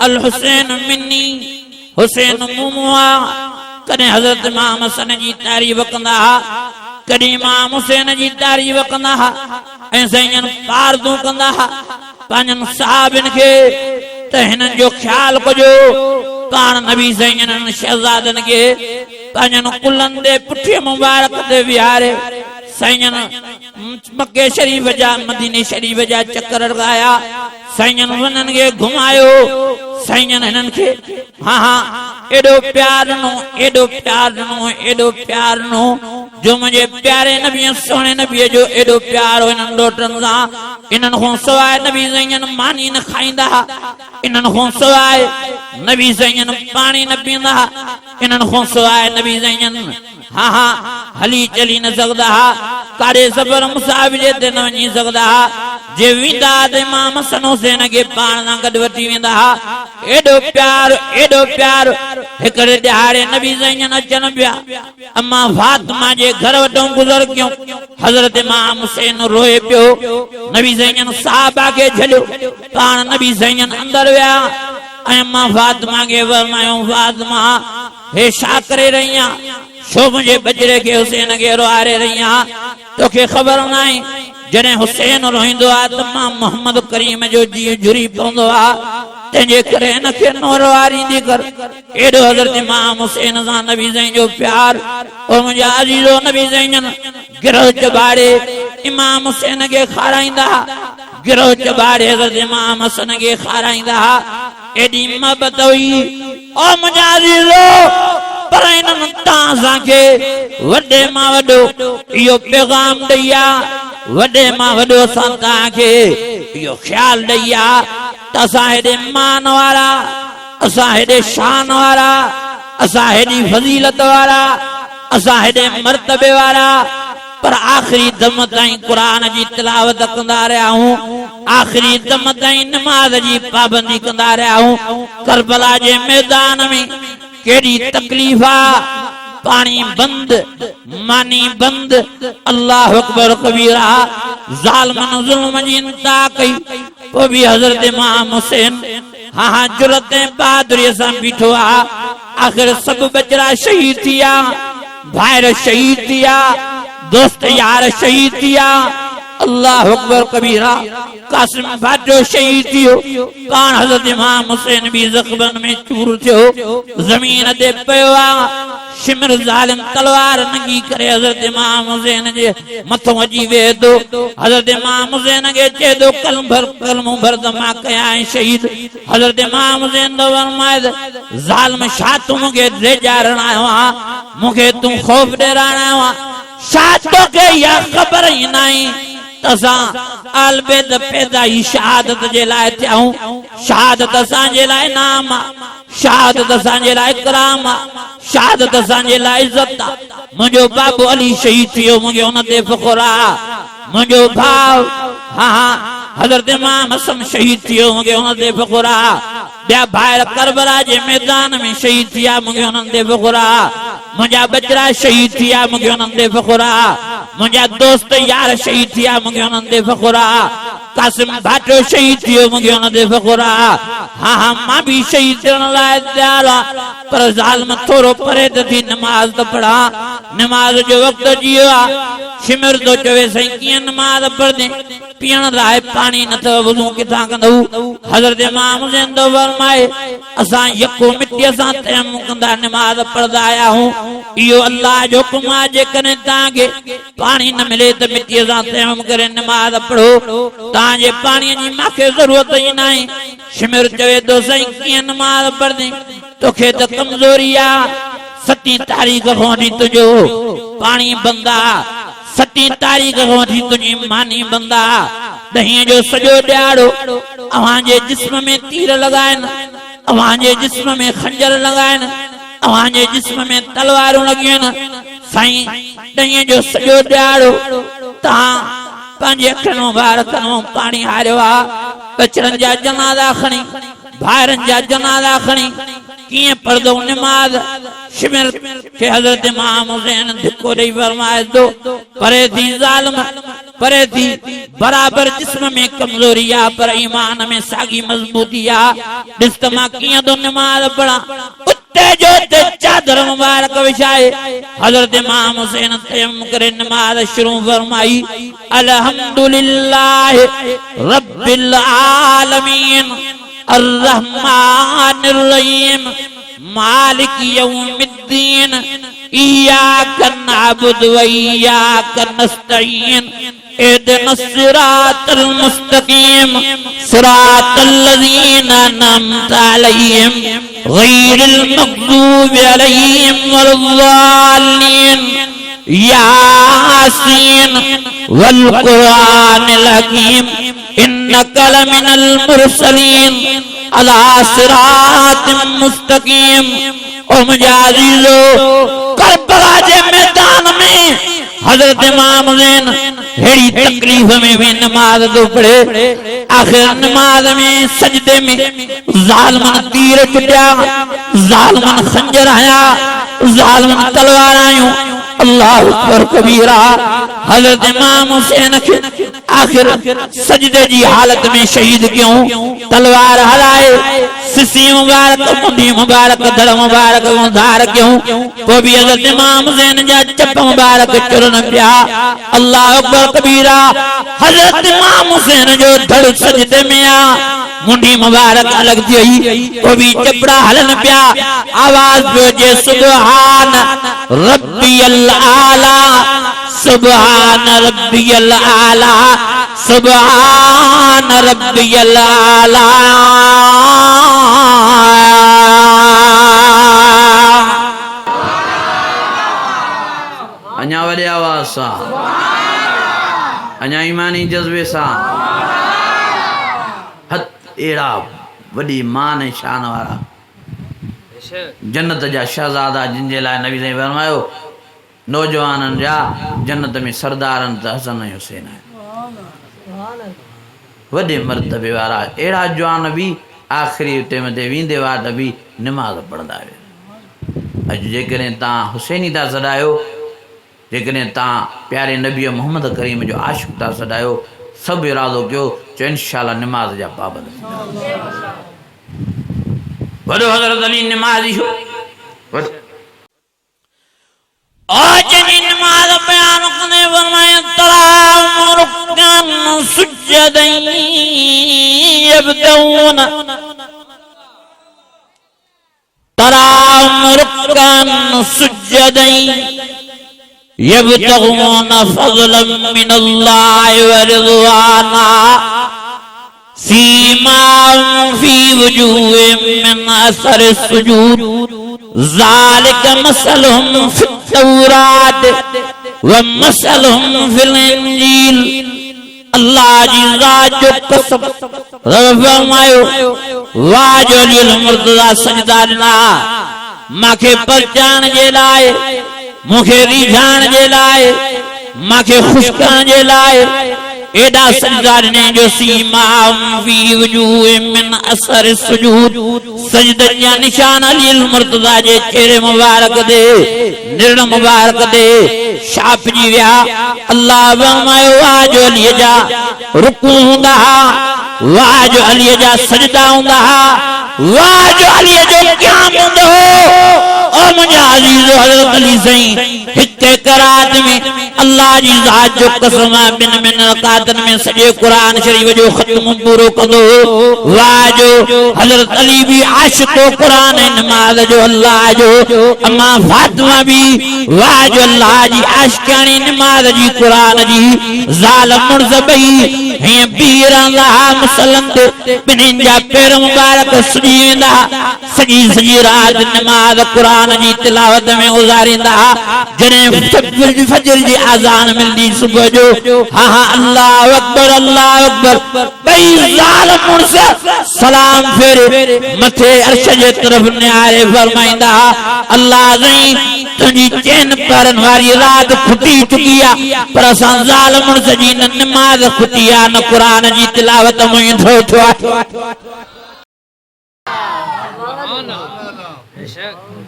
अल हुसैन मिन्नी, हुसैन मूं आहे। कॾहिं हज़रत इमाम हसन जी तारीफ़ कंदा, कॾहिं इमाम हुसैन जी तारीफ़ कंदा। ऐं साईं पारदू कंदा पंहिंजनि साहिबनि खे त हिननि जो ख़्यालु कजो। पाण नबी साईं शहज़ादनि खे पंहिंजनि कुलनि ते पुठीअ मुबारक ते विहारे साईं मके शरीफ़ जा, मदीने शरीफ़ जा चकर लॻाया। साईं हुननि खे घुमायो। साईं हिननि खे हा हा एॾो प्यार ॾिनो, एॾो प्यार ॾिनो, एॾो प्यार ॾिनो जो मुंहिंजे प्यारे नबीअ सोणे नबीअ जो एॾो प्यार हो हिननि ॾोटनि सां। इन्हनि खां सवाइ नबी साईं मानी न खाईंदा, इन्हनि खां सवाइ नबी साईं पाणी न पीअंदा, इन्हनि खां सवाइ नबी साईं हा हा हली चली न सघंदा, काॾे सफ़र मुसाफ़िर ते न वञी सघंदा। जे वेंदा त इमाम हसन हुसैन खे पाण सां गॾु वठी वेंदा। एॾो प्यार हिकिड़े ॾिहाड़े नबी साईं अचनि पिया। अम्मा फातिमा जे घर वटों गुज़र कयूं। हज़रत इमाम हुसैन रोए पियो। नबी साईं साहबा खे छॾियो, पाण नबी साईं अंदर विया। ऐं अम्मा फातिमा खे फरमायो फातिमा हे छा करे रही आहीं? छो मुंहिंजे बजरे खे हुसैन खे रोआरे रही आहीं? तोखे ख़बर न आहे जॾहिं हुसैन रोईंदो आहे त मां मोहम्मद करीम जो जीउ झुरी पवंदो आहे, तंहिंजे करे हिनखे न रोआरींदी कर। एॾो हज़रत इमाम हुसैन सां नबी साईं जो प्यार। ओ मुंहिंजा अज़ीज़ो नबी साईं गिरह चबाड़े इमाम हुसैन खे खाराईंदा, गिरह चबाड़े हज़रत इमाम हसन खे खाराईंदा। एॾी मोहबत हुई। ओ मुंहिंजा अज़ीज़ो पर इन्हनि तव्हां असांखे वॾे मां वॾो इहो पैगाम ॾेई आहे, वॾे मां वॾो असां तव्हांखे इहो ख़्यालु ॾेई आहे त असां हेॾे मान वारा, असां हेॾे शान वारा, असां हेॾी फज़ीलत वारा, असां हेॾे मर्तबे वारा, पर आख़िरी दम ताईं क़ुरान जी तिलावत कंदा रहिया आहियूं, आख़िरी दम ताईं नमाज़ जी पाबंदी कंदा रहिया आहियूं। करबला जे मैदान में केड़ी तकलीफ आ, पानी बंद, मानी बंद, अल्लाह अकबर कबीरा। जालिमन जुल्म जी इंतहा कई, वो भी हज़रत इमाम हुसैन हाँ हाँ जुरत बहादुरी सां बीठो आ। आखिर सब बचड़ा शहीद थिया, भाइर शहीद थिया, दोस्त यार शहीद थिया। अल्लाह अकबर कबीरा। कासिम भाटो शहीद थियो, पाण हज़रत इमाम हुसैन भी ज़ख्मन में चूर थियो, ज़मीन ते पियो आ। शिमर ज़ालिम तलवार नंगी करे हज़रत इमाम हुसैन जे मथों अची वेह थो। हज़रत इमाम हुसैन खे चए थो कलमो भर त मां कयां शहीद। हज़रत इमाम हुसैन तो फरमाए ज़ालिम छा तूं मूंखे ड्रेजारण आयो आ, मूंखे तूं ख़ौफ़ ॾेराइण आयो आ, छा तोखे इहा ख़बर ई नाहे असां अलबेद पैदा ही शहादत जे लाइ थियाऊं। शहादत असांजे लाइ नाम आ, शहादत असांजे लाइ कराम आ, शहादत असांजे लाइ इज़त आ। मुंहिंजो बाबू अली शहीद थियो, मूंखे हुन ते फ़ख़ुर आ। मुंहिंजो भाउ हाँ हाँ हज़रत इमाम हसन शहीद थियो, मूंखे हुन ते फ़ख़ुर आ। ॿिया भाइर करबला जे मैदान में शहीद थिया, मूंखे हुननि ते फ़ख़ुर आ। मुंहिंजा बचड़ा शहीद थिया, मूंखे हुननि ते फ़ख़ुर आ। मुंहिंजा दोस्त यार शहीद थिया, मूंखे हुननि ते फ़ख़ुर आ। कासिम भाटो शहीद थियो, मूंखे हुन ते फ़ख़ुर आ। हाँ हाँ मां भी शहीद थियण लाइ तयार आ, पर ज़ालिम थोरो परे त थी नमाज़ त पढ़ा। नमाज़ जो वक़्तु अची वियो आ। शिमिर तो चवे साईं कीअं नमाज़ पढ़दे, पीअण लाइ पाणी न अथव, वज़ू किथां कंदव। हज़रत इमाम हुसैन तो फरमाए असां यको मिटीअ सां तयम्मुम कंदा नमाज़ पढ़दा आया आहियूं। इहो अल्लाह जो हुकुम आहे, जेकॾहिं तव्हांखे पाणी न मिले त मिटीअ सां तयम्मुम करे नमाज़ पढ़ो, तव्हांजे पाणीअ जी मूंखे ज़रूरत ई न आहे। शिमिर चवे थो साईं कीअं नमाज़ पढ़दे, तोखे त कमज़ोरी आ। 7 तारीख़ खां वठी तुंहिंजो पाणी बंद आ, 7 तारीख़ को वठी तुझी मानी बंदा 10 जो सॼो ॾियारो अव्हांजे जिस्म में तीर लगाइन, अव्हांजे जिस्म में खंजर लगाइन, अव्हांजे जिस्म में तलवारूं लगियन। साईं 10 जो सॼो ॾियारो तहां पंहिंजे अखियुनि मुबारकनि मां पाणी हारियो आ। बचड़नि जा जनाज़ा खणी, भाइरनि जा जनाज़ा खणी कीअं पढ़दो नमाज़ शिमिर के हज़रत इमाम हुसैन धिको ॾेई फरमाए थो, परे थी ज़ालिम, परे थी बराबर जिस्म में कमज़ोरी आ पर ईमान में साॻी मज़बूती आ। ॾिस त मां कीअं थो नमाज़ पढ़ां। उते जो ते चादर मुबारक विछाए हज़रत इमाम हुसैन तयम करे नमाज़ शुरू फरमाई। अल्हम्दुलिल्लाह रब्बिल आलमीन अर्रहमानिर रहीम मालिक यौमिद्दीन इय्याका नअबुदु व इय्याका नस्तईन इहदिनस सिरातल मुस्तकीम सिरातल लज़ीना अनअमता अलैहिम गैरिल मग़दूबि अलैहिम वलद्दाल्लीन यासीन वल कुरानिल हकीम इन्नका लमिनल मुरसलीन अला सिरातिम मुस्तकीम। ओ मुझे अज़ीज़ो, करबला के मैदान में हज़रत इमाम हुसैन हेड़ी तकलीफ में भी नमाज तो पढ़े। आखिर नमाज में सजदे में ज़ालिमन तीर चुटिया, ज़ालिमन खंजर आया, ज़ालिमन तलवार आयूं। अल्लाह अकबर कबीरा। हज़रत इमाम हुसैन के आखिर सजदे की हालत में शहीद क्यों? तलवार हलाए सिसी मुबारक, मुंडी मुबारक, धड़ मुबारक धार क्यों? वो भी हज़रत इमाम हुसैन जा चप मुबारक चुरन पिया। अल्लाह अकबर कबीरा। हज़रत इमाम हुसैन जो धड़ सजदे में आ, मुंडी मुबारक अलग थी, वो भी चपड़ा हलन पिया। आवाज पियो जे सुभान रब्बियल आला, सुभान रब्बियल आला, सुभान रब्बियल आला। अञा वॾे आवाज़ सां, अञा ईमानी जज़्बे सां। हथ अहिड़ा वॾी मान ऐं शान वारा जन्नत जा शहज़ादा जिन जे लाइ नबी साईं फरमायो नौजवाननि जा जन्नत में सरदारनि त हसन ऐं हुसैन आहिनि। वॾे मर्तबे वारा अहिड़ा जवान बि आख़िरी टाइम ते वेंदे वार त बि नमाज़ पढ़ंदा हुआ। अॼु जेकॾहिं तव्हां हुसैनी था सॾायो, जेकॾहिं तव्हां प्यारे नबी मोहम्मद करीम जो आशिक़ था सॾायो, सभु इरादो कयो जो इंशाअल्लाह नमाज जा पाबंद। वॾो हज़रत अली नमाज़ी हो। आज नमाज बयान करने फरमाया तराम रुकन सुजदैन यबदऊन, तराम रुकन सुजदैन यबतगून फज़लन मिनल्लाहि व रिज़वाना सीमाहुम फी वजूहिहिम मिन असरि सुजूद ज़ालिका मसलुहुम फित्तौरात व मसलुहुम फिल इंजील। अल्लाह जी ज़ात जो कसम फरमायो वाह जो अली मुर्तज़ा सजदा ॾिना मांखे पहचान जे लाइ, मुखे रिझाण जे लाइ, मांखे ख़ुशि करण जे लाइ एॾा सजदा ॾिने जो सीमाहुम फी वजूहिहिम मिन असरि सुजूद। सजदनि जा निशान अली मुर्तज़ा जे चेहरे मुबारक ते, निर्ण मुबारक ते छापिजी विया। अल्लाह फरमायो वाह जो अलीअ जा रुकू हूंदा हा, वाह जो अलीअ जा सजदा हूंदा हा, वाह जो अलीअ जो क़याम हूंदो हो। ओ मुंहिंजा अज़ीज़ हज़रत अली साईं हिक रात में अल्लाह जी ज़ात जो कसम बिन बिन रकातन में सॼे क़ुरान शरीफ जो ख़त्म पूरो कंदो। वाह जो हज़रत अली भी आशिक़ो क़ुरान नमाज जो अल्लाह जो, अम्मा फातिमा भी वाह जो अल्लाह जी आशिक़ानी नमाज जी क़ुरान जी। ज़ालिम मुर्ज़ बई हीअं बीह रहंदा हा मुसलन ते, बिन्हिनि जा पेर मुबारक सुजी वेंदा सॼी सॼी रात नमाज़ क़ुरान जी तिलावत में गुज़ारींदा जॾहिं फजर जी आज़ान मिलंदी सुबुह जो हा हा अल्लाहु अकबर ॿई ज़ाल मुड़स सलाम फेरे मथे अर्श जे तरफ निहारे फरमाईंदा अल्लाह नहीं तुझी चैन परन वारी रात खुटी चुकी आ पर असां ज़ाल मुड़स जी न नमाज़ खुटी आ न क़ुरान जी तिलावत मुंहिंजो थियो आहे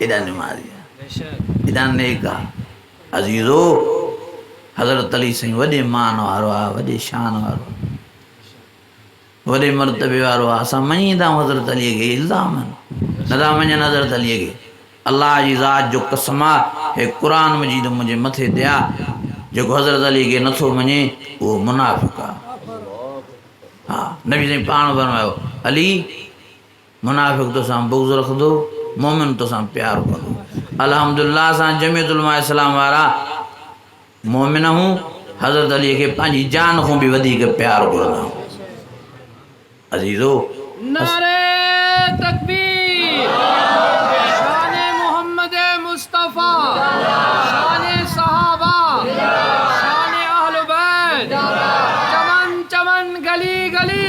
एॾा नमाज़ी एॾा नेक आहे अज़ीज़ो हज़रत अली साईं वॾे मान वारो आहे वॾे शान वारो वॾे मर्तबे वारो आहे असां मञींदा आहियूं हज़रत अलीअ खे इल्ज़ाम नथा मञनि हज़रत अलीअ खे अल्लाह जी ज़ात जो कसम आहे हे क़ुरान मजीद मुंहिंजे मथे ते आहे जेको हज़रत अलीअ खे नथो मञे उहो मुनाफ़िक़ आहे हा नबी साईं पाण फरमायो अली मुनाफ़िक़ तोसां बुग़्ज़ रखंदो मोमिन तोसां प्यार कंदो अल्हम्दुलिल्लाह असां जमियत उलमा इस्लाम वारा मोमिन हूं हज़रत अलीअ खे पंहिंजी जान खां बि वधीक प्यार कंदा आहियूं अज़ीज़ो नारे तकबीर शाने मोहम्मद मुस्तफा शाने सहाबा शाने अहले बैत चमन चमन गली गली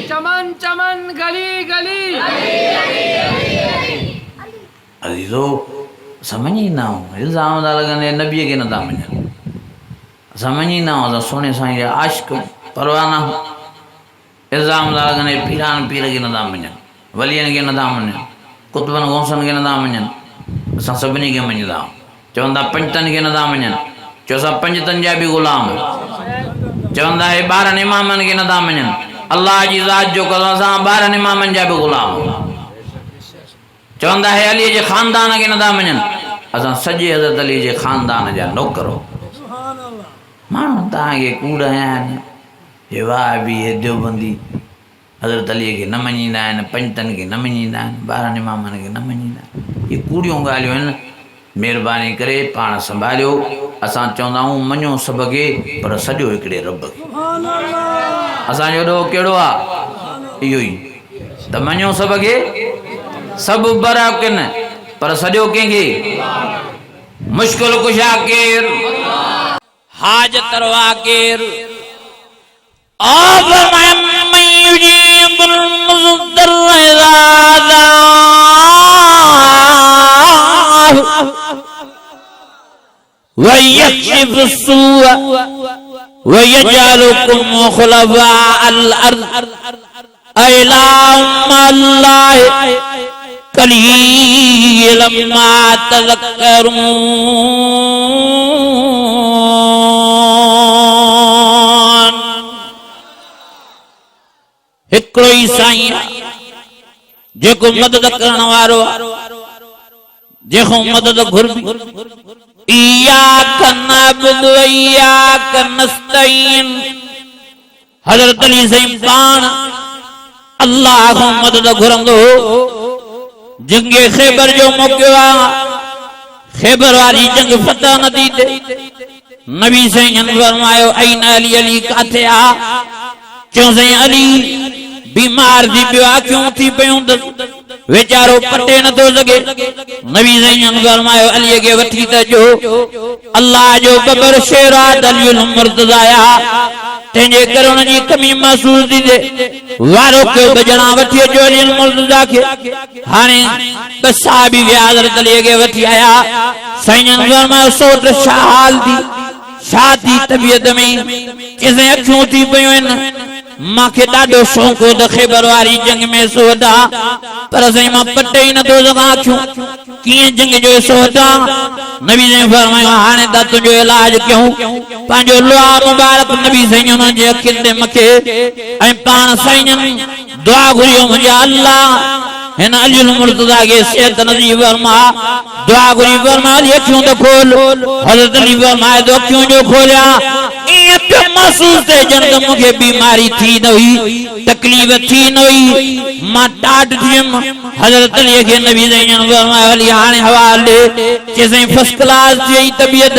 चमन चमन गली गली अज़ीज़ो समझींदा आहियूं इल्ज़ाम था लॻनि नबीअ खे नथा मञनि असां मञींदा आहियूं असां सोने साईं जा आशिक़ परवाना इल्ज़ाम था लॻनि पीरान पीर खे नथा मञनि वलियनि खे नथा मञनि कुतुबनि गौसनि खे नथा मञनि असां सभिनी खे मञींदा आहियूं चवंदा पंजतनि खे नथा मञनि चओ असां पंजतनि जा बि ग़ुलाम चवंदा हे 12 इमामनि खे नथा मञनि अल्लाह जी ज़ात जो कसम असां 12 इमामनि जा बि ग़ुलाम चवंदा हे अलीअ जे ख़ानदान खे नथा मञनि असां सॼे हज़रत अली जे ख़ानदान जा नौकर माण्हू तव्हांखे कूड़ आहिनि हे वाहबी हे देवबंदी हज़रत अलीअ खे न मञींदा आहिनि पंजतनि खे न मञींदा आहिनि 12 इमामनि खे न मञींदा आहिनि इहे कूड़ियूं ॻाल्हियूं आहिनि महिरबानी करे पाण संभालियो असां चवंदा आहियूं मञो सभ खे पर सॼो हिकिड़े रब खे असांजो ॾोह कहिड़ो आहे इहो ई त मञो सभ खे सभु बराकिन पर सॼो कंहिंखे मुश्किल कुशा केर हाजत रवा केर अब मैं युजीबुल मुज़द्दर इज़ा व यक्शिफु सूअ व यजअलुकुम खुलफाअल अर्द अल्लाह कलीलन मा तज़क्करून हिकिड़ो ई साईं जेको मदद करण वारो जेको मदद घुरबी इय्याक नअबुदु व इय्याक नस्तईन हज़रत अली साईं पाण अल्लाह खां मदद घुरंदो जंगे ख़ैबर जो मौक़ो आहे ख़ैबर वारी जंग फतह न थी थिए नबी साईं फरमायो ऐन अली अली काथे आहे क्यों साईं अली बीमार थी पियो आहे क्यों थी पियो वेचारो पटे न थो सघे नबी साईं फरमायो अलीअ खे वठी त जो अल्लाह जो बबर शेर आहे दलील मुर्तज़ा तंहिंजे करे हुन जी कमी महसूस थी थिए वारो कयो बजणा वठी अचो अली मुर्तज़ा खे हाणे ॿ साहबी विया हज़रत अलीअ खे वठी आया साईं फरमायो सोच छा हाल थी छा थी तबियत में किसे अखियूं थी पियूं आहिनि मांखे ॾाढो शौक़ हो त ख़ैबर वारी जंग में हिसो वठां पर साईं मां पटे ई नथो सघां अखियूं कीअं जंग जो हिसो वठां नबी साईं फरमायो हाणे त तुंहिंजो इलाज कयूं पंहिंजो लोहा मुबारक नबी साईं हुन जे अखियुनि ते मखे ऐं पाण साईं दुआ घुरियो मुंहिंजा अल्लाह हिन अलील मुर्तज़ा खे सेहत नसीब फरमा दुआ घुरी फरमा अखियूं त खोल हज़रत अली फरमाए तो अखियूं जो खोलिया ईअं पियो महसूस थे जन त मूंखे बीमारी थी न हुई तकलीफ़ थी न हुई मां टाट थियम हज़रत अली खे नबी अली हाणे हवाले चेसई फर्स्ट क्लास थी तबीयत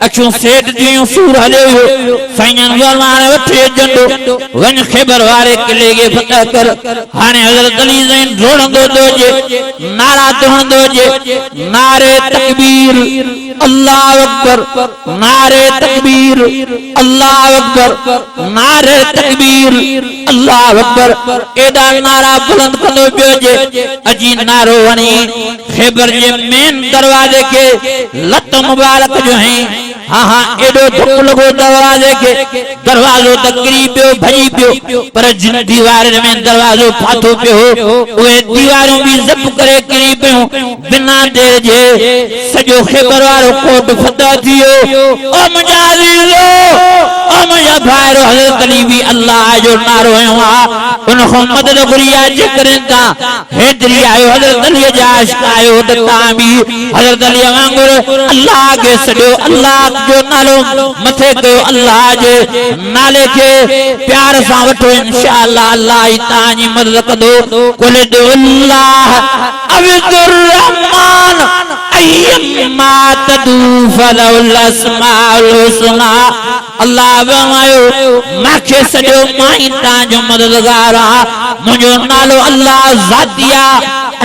अखियूं सेट थियूं सूर हले हुयो साईं हाणे वठे जंडो वञ ख़ैबर वारे किले खे फतह कर हाणे हज़रत अली साईं ढोड़ंदो थो अचे नारा थो हणंदो अचे नारे तकबीर अल्लाह अकबर नारे तकबीर अल्लाह अकबर नारे तकबीर अल्लाह अकबर एडा नारा बुलंद कंदो पियो जे अजी नारो वणी ख़ैबर जे मेन दरवाजे के लत मुबारक जो है हाँ हाँ एडो धुक लगो दरवाजे के दरवाजो तक किरी पियो भजी पियो पर जिन दीवार में दरवाजो फाथो पियो उहे दीवारों भी जप करे किरी पियो बिना देर जे सजो ख़ैबर वारो कोट फतह थियो ओ मुंहिंजा अज़ीज़ो ओ मुंहिंजा भाइरो हज़रत अली भी अल्लाह जो नारो है उन को मदद घुरिया जे करे ता हेदरी आयो हज़रत अली जा आशिक आयो त तां भी हज़रत अली वांगुर अल्लाह के सजो अल्लाह जो नालो मथे कयो अल्लाह जे नाले के प्यार सां वठो इंशाअल्लाह अल्लाह ई तांजी मदद कंदो कुल अल्लाह अब्दुर रहमान अय्यमा तदू फलउल अस्माउल हुस्ना अल्लाह फरमायो माखे सजो माई तांजो मददगार आ मुंहिंजो नालो अल्लाह ज़ातिया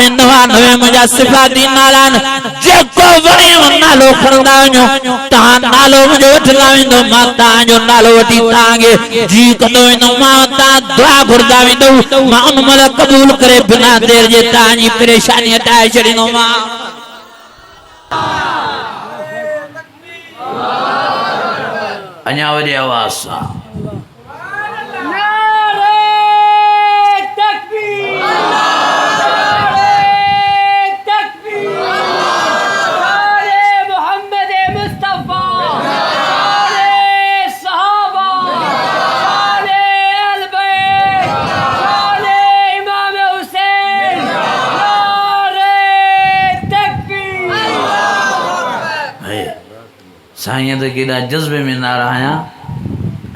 ऐं 99 मुंहिंजा सिफ़ाती नाला आहिनि जेको वणे नालो खणंदा वञो तव्हां नालो मुंहिंजो वठंदा वेंदो मां तव्हांजो नालो वठी तव्हांखे जी कंदो वेंदो मां तव्हां दुआ घुरंदा वेंदो मां उन महिल क़बूल करे बिना देर जे तव्हांजी परेशानी हटाए छॾींदो मां अञा वॾी आवाज़ सां साईं त केॾा जज़्बे में नारा आहियां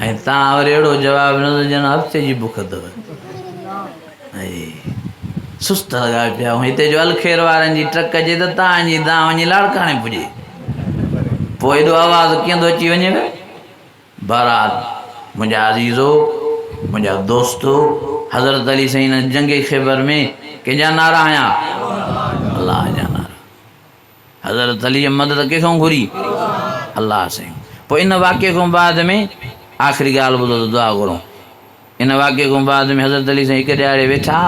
ऐं तव्हां वरी अहिड़ो जवाबु न ॼण हफ़्ते जी बुख अथव सुस्त लॻा पिया ऐं हिते जो अलखेर वारनि जी ट्रक अचे त तव्हांजी तव्हां वञी लाड़काणे पुॼे पोइ एॾो आवाज़ु कीअं थो अची वञे बारात मुंहिंजा अज़ीज़ो मुंहिंजा दोस्तो हज़रत अली साईं जंगे ख़ैबर में कंहिंजा नारा आहियां अल्लाह जा नारा हज़रत अली मदद कंहिंखां घुरी अल्लाह से पोइ इन वाक़े खां बाद में आख़िरी ॻाल्हि ॿुधो त दुआ घुरो इन वाक़े खां बाद में हज़रत अली साईं हिकु ॾियारे वेठा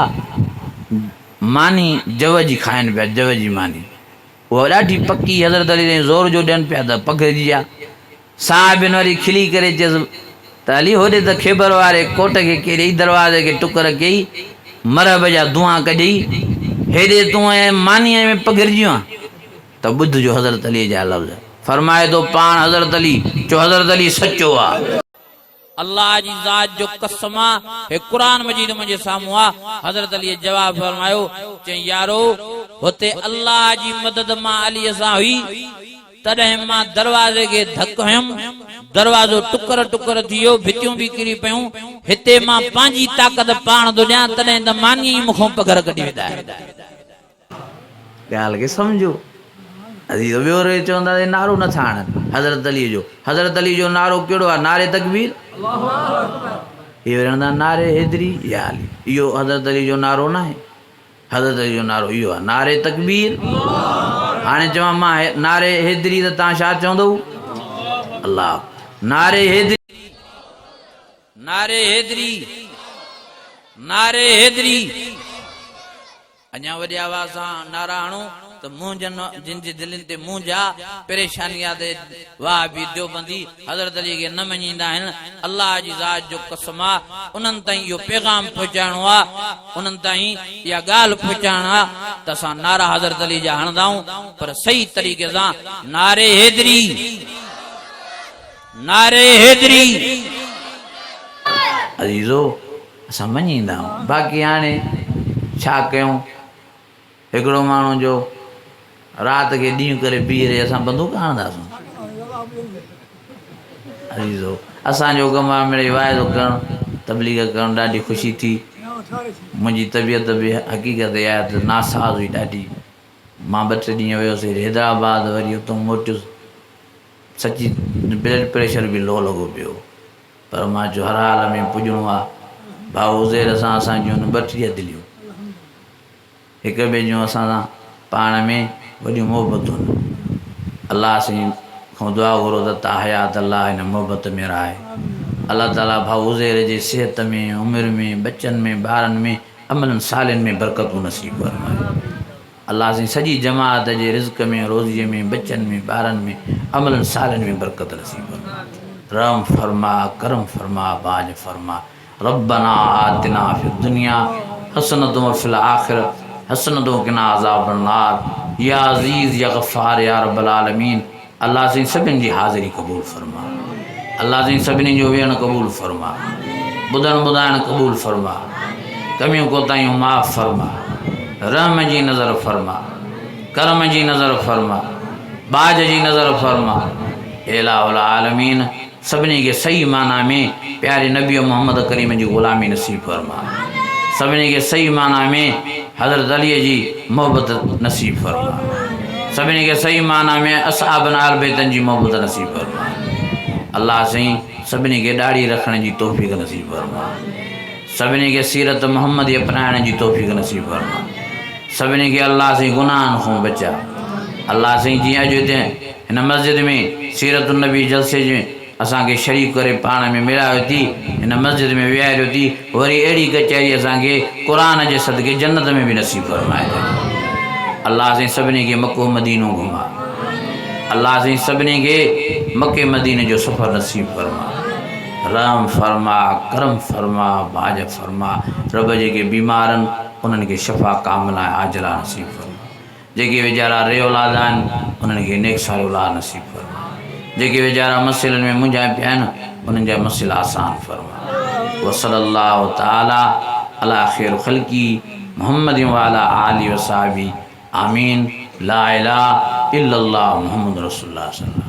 मानी जव जी खाइनि पिया जव जी मानी उहा ॾाढी पकी हज़रत अली साईं ज़ोर जो ॾियनि पिया त पकिड़िजी विया साहिबिन वरी खिली करे चयसि त अली होॾे त ख़ैबर वारे कोट खे कहिड़े दरवाज़े खे टुकर कई मरब जा धुआं कढी हेॾे तूं ऐं मानीअ में पकिड़िजी आहे त ॿुधजो हज़रत अली जा लफ़्ज़ फरमाए तो पान हज़रत अली जो हज़रत अली सच्चो आ अल्लाह जी ज़ात जो कसम है कुरान मजीद मुझे साम्हूं आ हज़रत अली जवाब फरमायो चई यारो होते अल्लाह जी मदद मां अली सां हुई तॾहिं मां दरवाजे के धक हयम दरवाजो टुकर टुकर थियो भितियूं भी किरी पयूं हिते मां पंहिंजी ताक़त पाण थो ॾियां तॾहिं त मानी मूंखां पघर कढी वेंदा ॻाल्हि खे सम्झो अजीज़ ॿियो रे चवंदा नारो नथा आणनि हज़रत अली जो नारो कहिड़ो आहे नारे तकबीर इहो रहंदा नारे हैदरी या अली इहो हज़रत अली जो नारो न आहे हज़रत अली जो नारो इहो आहे नारे तकबीर हाणे चवां मां नारे हैदरी त तव्हां छा चवंदव अल्लाह नारे हैदरी नारे हैदरी नारे हैदरी अञा वॾी आवाज़ सां नारा हणो तो मुंह जिन जी दिल ते मुंह जा परेशानियां ते वाह भी देवबंदी हज़रत अली के न मञींदा आहिनि अल्लाह जी ज़ात जो कसम आ उन्हनि ताईं इहो पैगाम पहुचाइणो आहे उन्हनि ताईं इहा ॻाल्हि पहुचाइण आहे त असां नारा हज़रत अली जा हणंदा आहियूं पर सही तरीक़े सां नारे हैदरी नारे हैदरी अजीज़ो असां मञींदा आहियूं बाक़ी हाणे छा कयूं हिकिड़ो माण्हू जो रात के ॾींहुं करे बीह रहे असां बंदूक हणंदासीं अजीज़ो असांजो कम आहे मिड़ई वाइदो करणु तबलीग करणु ॾाढी ख़ुशी थी मुंहिंजी तबियत बि हक़ीक़त आहे त नासाज़ हुई ॾाढी मां 2-3 ॾींहं वियोसीं हैदराबाद वरी उतां मोटियुसि सची ब्लड प्रेशर बि लो लॻो पियो पर मां चयो हर हाल में पुॼणो आहे भाउ उज़ैर सां असांजूं 32 दिलियूं हिक ॿिए जूं असां सां पाण में वॾियूं मोहबतूं अलाह साईं खां दुआ घुरो त तव्हां हयात अलाह हिन मोहबत में रहाए अल्लाह ताला भाउ उज़ैर जे सिहत में उमिरि में बचनि में ॿारनि में अमलनि सालनि में बरकतूं नसीब फरमाए अल्लाह साईं सॼी जमात जे रिज़्क़ में रोज़ीअ में बचनि में ॿारनि में अमलनि सालनि में बरकत नसीब फरमा रहम फरमा करम फरमा बाज फरमा रब्बना आतिना फिद दुनिया हसनतुम व फिल आखिरत हसनतुम व क़िना अज़ाबन नार या अज़ीज़ या गफ़ार या रब्बल आलमीन अल्लाह साईं सभिनी जी हाज़िरी क़बूल फरमा अल्लाह साईं सभिनी जो वेहणु क़बूल फरमा ॿुधणु ॿुधाइणु क़बूल फरमा कमियूं कोताहियूं माफ़ फरमा रहम जी नज़र फरमा करम जी नज़र फरमा बाज जी नज़र फरमा इलाहुल आलमीन सभिनी खे सही माना में प्यारे नबी मोहम्मद करीम जी ग़ुलामी नसीब फरमा सभिनी खे सही माना में हज़रत अलीअ जी मोहबत नसीब फरमा सभिनी खे सही माना में असहाबन आल बैतन जी मोहबत नसीब फरमा अल्लाह साईं सभिनी खे ॾाढ़ी रखण जी तौफ़ीक़ नसीब फरमा सभिनी खे सीरत मोहम्मद अपनाइण जी तौफ़ीक़ नसीब फरमा सभिनी खे अल्लाह साईं गुनाहनि खां बचा अल्लाह साईं जीअं अॼु हिते हिन मस्जिद में सीरत नबी जलसे में असांखे शरीक करे पाण में मिलायो थी हिन मस्जिद में विहारियो थी वरी अहिड़ी कचहरी असांखे क़ुरान जे सदके जन्नत में बि नसीब फरमाए अल्लाह साईं सभिनी खे मको मदीनो घुमा अल्लाह साईं सभिनी खे मके मदीने जो सफ़र नसीब फरमा रहम फरमा करम फरमा बाज फरमा रब जेके बीमारनि उन्हनि खे शफ़ा कामिला आजला नसीब फरमा जेके वीचारा रे औलाद आहिनि उन्हनि खे नेक सार औलाद नसीब फरमा जेके वीचारा मसइलनि में मुंझा पिया आहिनि उन्हनि जा मसइला आसान फरमा वसल्लल्लाहु तआला अला खैर ख़ल्क़ी मुहम्मद व अला आलिहि व सहाबी आमीन ला इलाहा इल्लल्लाह मुहम्मद रसूलुल्लाह।